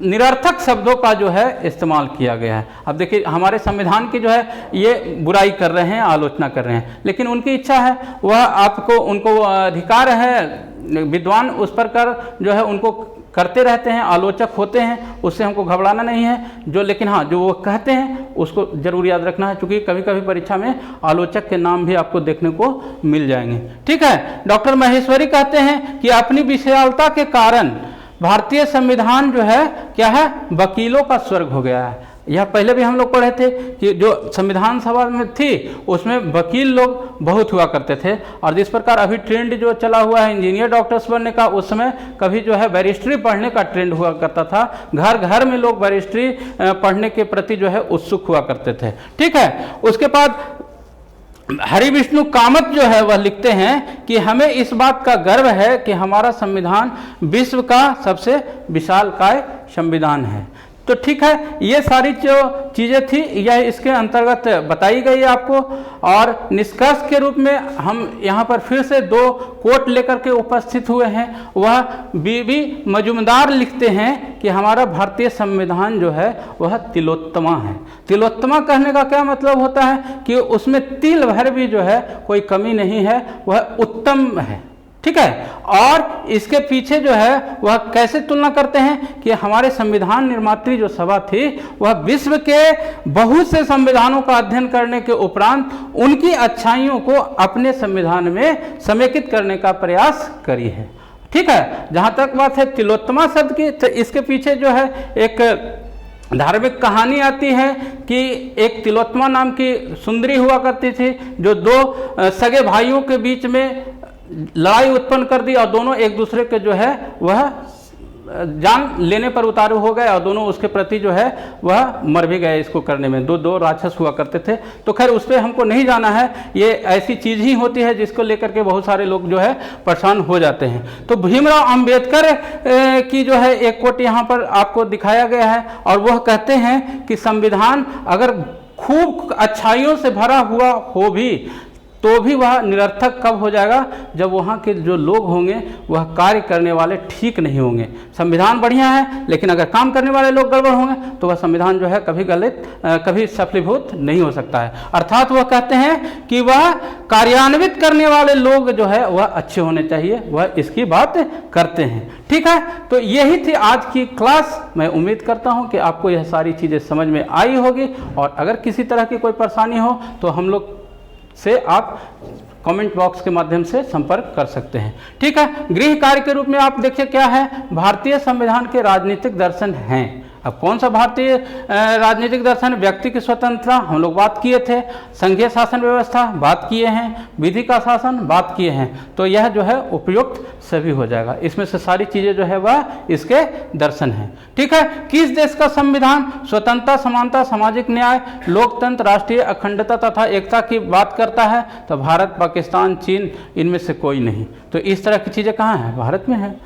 निरर्थक शब्दों का जो है इस्तेमाल किया गया है। अब देखिए हमारे संविधान की जो है ये बुराई कर रहे हैं, आलोचना कर रहे हैं, लेकिन उनकी इच्छा है, वह आपको उनको अधिकार है, विद्वान उस पर कर जो है उनको करते रहते हैं, आलोचक होते हैं, उससे हमको घबराना नहीं है जो, लेकिन हाँ जो वो कहते हैं उसको जरूर याद रखना है, क्योंकि कभी कभी परीक्षा में आलोचक के नाम भी आपको देखने को मिल जाएंगे। ठीक है, डॉक्टर महेश्वरी कहते हैं कि अपनी विशालता के कारण भारतीय संविधान जो है क्या है, वकीलों का स्वर्ग हो गया है। यह पहले भी हम लोग पढ़े थे कि जो संविधान सभा में थी उसमें वकील लोग बहुत हुआ करते थे, और जिस प्रकार अभी ट्रेंड जो चला हुआ है इंजीनियर डॉक्टर्स बनने का, उस समय कभी जो है बैरिस्ट्री पढ़ने का ट्रेंड हुआ करता था। घर घर में लोग बैरिस्ट्री पढ़ने के प्रति जो है उत्सुक हुआ करते थे। ठीक है, उसके बाद हरि विष्णु कामत जो है वह लिखते हैं कि हमें इस बात का गर्व है कि हमारा संविधान विश्व का सबसे विशालकाय संविधान है। तो ठीक है, ये सारी जो चीज़ें थी यह इसके अंतर्गत बताई गई है आपको। और निष्कर्ष के रूप में हम यहाँ पर फिर से 2 कोट लेकर के उपस्थित हुए हैं। वह बीबी मजूमदार लिखते हैं कि हमारा भारतीय संविधान जो है वह तिलोत्तमा है। तिलोत्तमा कहने का क्या मतलब होता है कि उसमें तिल भर भी जो है कोई कमी नहीं है, वह उत्तम है। ठीक है, और इसके पीछे जो है वह कैसे तुलना करते हैं कि हमारे संविधान निर्मात्री जो सभा थी वह विश्व के बहुत से संविधानों का अध्ययन करने के उपरांत उनकी अच्छाइयों को अपने संविधान में समेकित करने का प्रयास करी है। ठीक है, जहाँ तक बात है तिलोत्तमा शब्द की, तो इसके पीछे जो है एक धार्मिक कहानी आती है कि एक तिलोत्तमा नाम की सुंदरी हुआ करती थी जो 2 सगे भाइयों के बीच में लड़ाई उत्पन्न कर दी और दोनों एक दूसरे के जो है वह जान लेने पर उतारू हो गए और दोनों उसके प्रति जो है वह मर भी गए। इसको करने में दो राक्षस हुआ करते थे। तो खैर उस पर हमको नहीं जाना है, ये ऐसी चीज़ ही होती है जिसको लेकर के बहुत सारे लोग जो है परेशान हो जाते हैं। तो भीमराव अंबेडकर की जो है एक कोट यहाँ पर आपको दिखाया गया है और वह कहते हैं कि संविधान अगर खूब अच्छाइयों से भरा हुआ हो भी तो भी वह निरर्थक कब हो जाएगा, जब वहाँ के जो लोग होंगे वह कार्य करने वाले ठीक नहीं होंगे। संविधान बढ़िया है लेकिन अगर काम करने वाले लोग गड़बड़ होंगे तो वह संविधान जो है कभी सफलीभूत नहीं हो सकता है। अर्थात वह कहते हैं कि वह कार्यान्वित करने वाले लोग जो है वह अच्छे होने चाहिए, वह इसकी बात करते हैं। ठीक है, तो यही थी आज की क्लास। मैं उम्मीद करता हूँ कि आपको यह सारी चीज़ें समझ में आई होगी, और अगर किसी तरह की कोई परेशानी हो तो हम लोग से आप कमेंट बॉक्स के माध्यम से संपर्क कर सकते हैं। ठीक है, गृह कार्य के रूप में आप देखिए क्या है, भारतीय संविधान के राजनीतिक दर्शन हैं। अब कौन सा भारतीय राजनीतिक दर्शन? व्यक्ति की स्वतंत्रता हम लोग बात किए थे, संघीय शासन व्यवस्था बात किए हैं, विधि का शासन बात किए हैं, तो यह जो है उपयुक्त सभी हो जाएगा। इसमें से सारी चीज़ें जो है वह इसके दर्शन हैं। ठीक है, किस देश का संविधान स्वतंत्रता, समानता, सामाजिक न्याय, लोकतंत्र, राष्ट्रीय अखंडता तथा एकता की बात करता है? तो भारत, पाकिस्तान, चीन, इनमें से कोई नहीं। तो इस तरह की चीज़ें कहाँ हैं? भारत में है।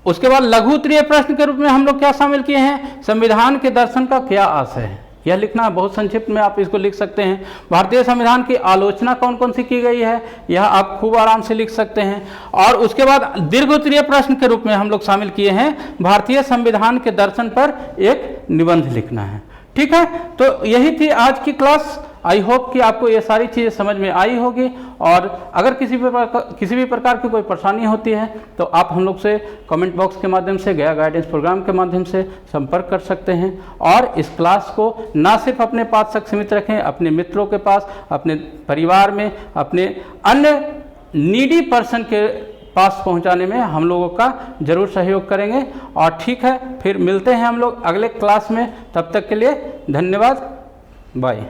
उसके बाद लघु उत्तरीय प्रश्न के रूप में हम लोग क्या शामिल किए हैं? संविधान के दर्शन का क्या आशय है, यह लिखना है। बहुत संक्षिप्त में आप इसको लिख सकते हैं। भारतीय संविधान की आलोचना कौन कौन सी की गई है, यह आप खूब आराम से लिख सकते हैं। और उसके बाद दीर्घ उत्तरीय प्रश्न के रूप में हम लोग शामिल किए हैं भारतीय संविधान के दर्शन पर एक निबंध लिखना है। ठीक है, तो यही थी आज की क्लास। आई होप कि आपको ये सारी चीज़ें समझ में आई होगी, और अगर किसी भी प्रकार की कोई परेशानी होती है तो आप हम लोग से कमेंट बॉक्स के माध्यम से, गया गाइडेंस प्रोग्राम के माध्यम से संपर्क कर सकते हैं। और इस क्लास को ना सिर्फ अपने पास तक सीमित रखें, अपने मित्रों के पास, अपने परिवार में, अपने अन्य नीडी पर्सन के पास पहुंचाने में हम लोगों का जरूर सहयोग करेंगे। और ठीक है, फिर मिलते हैं हम लोग अगले क्लास में। तब तक के लिए धन्यवाद, बाय।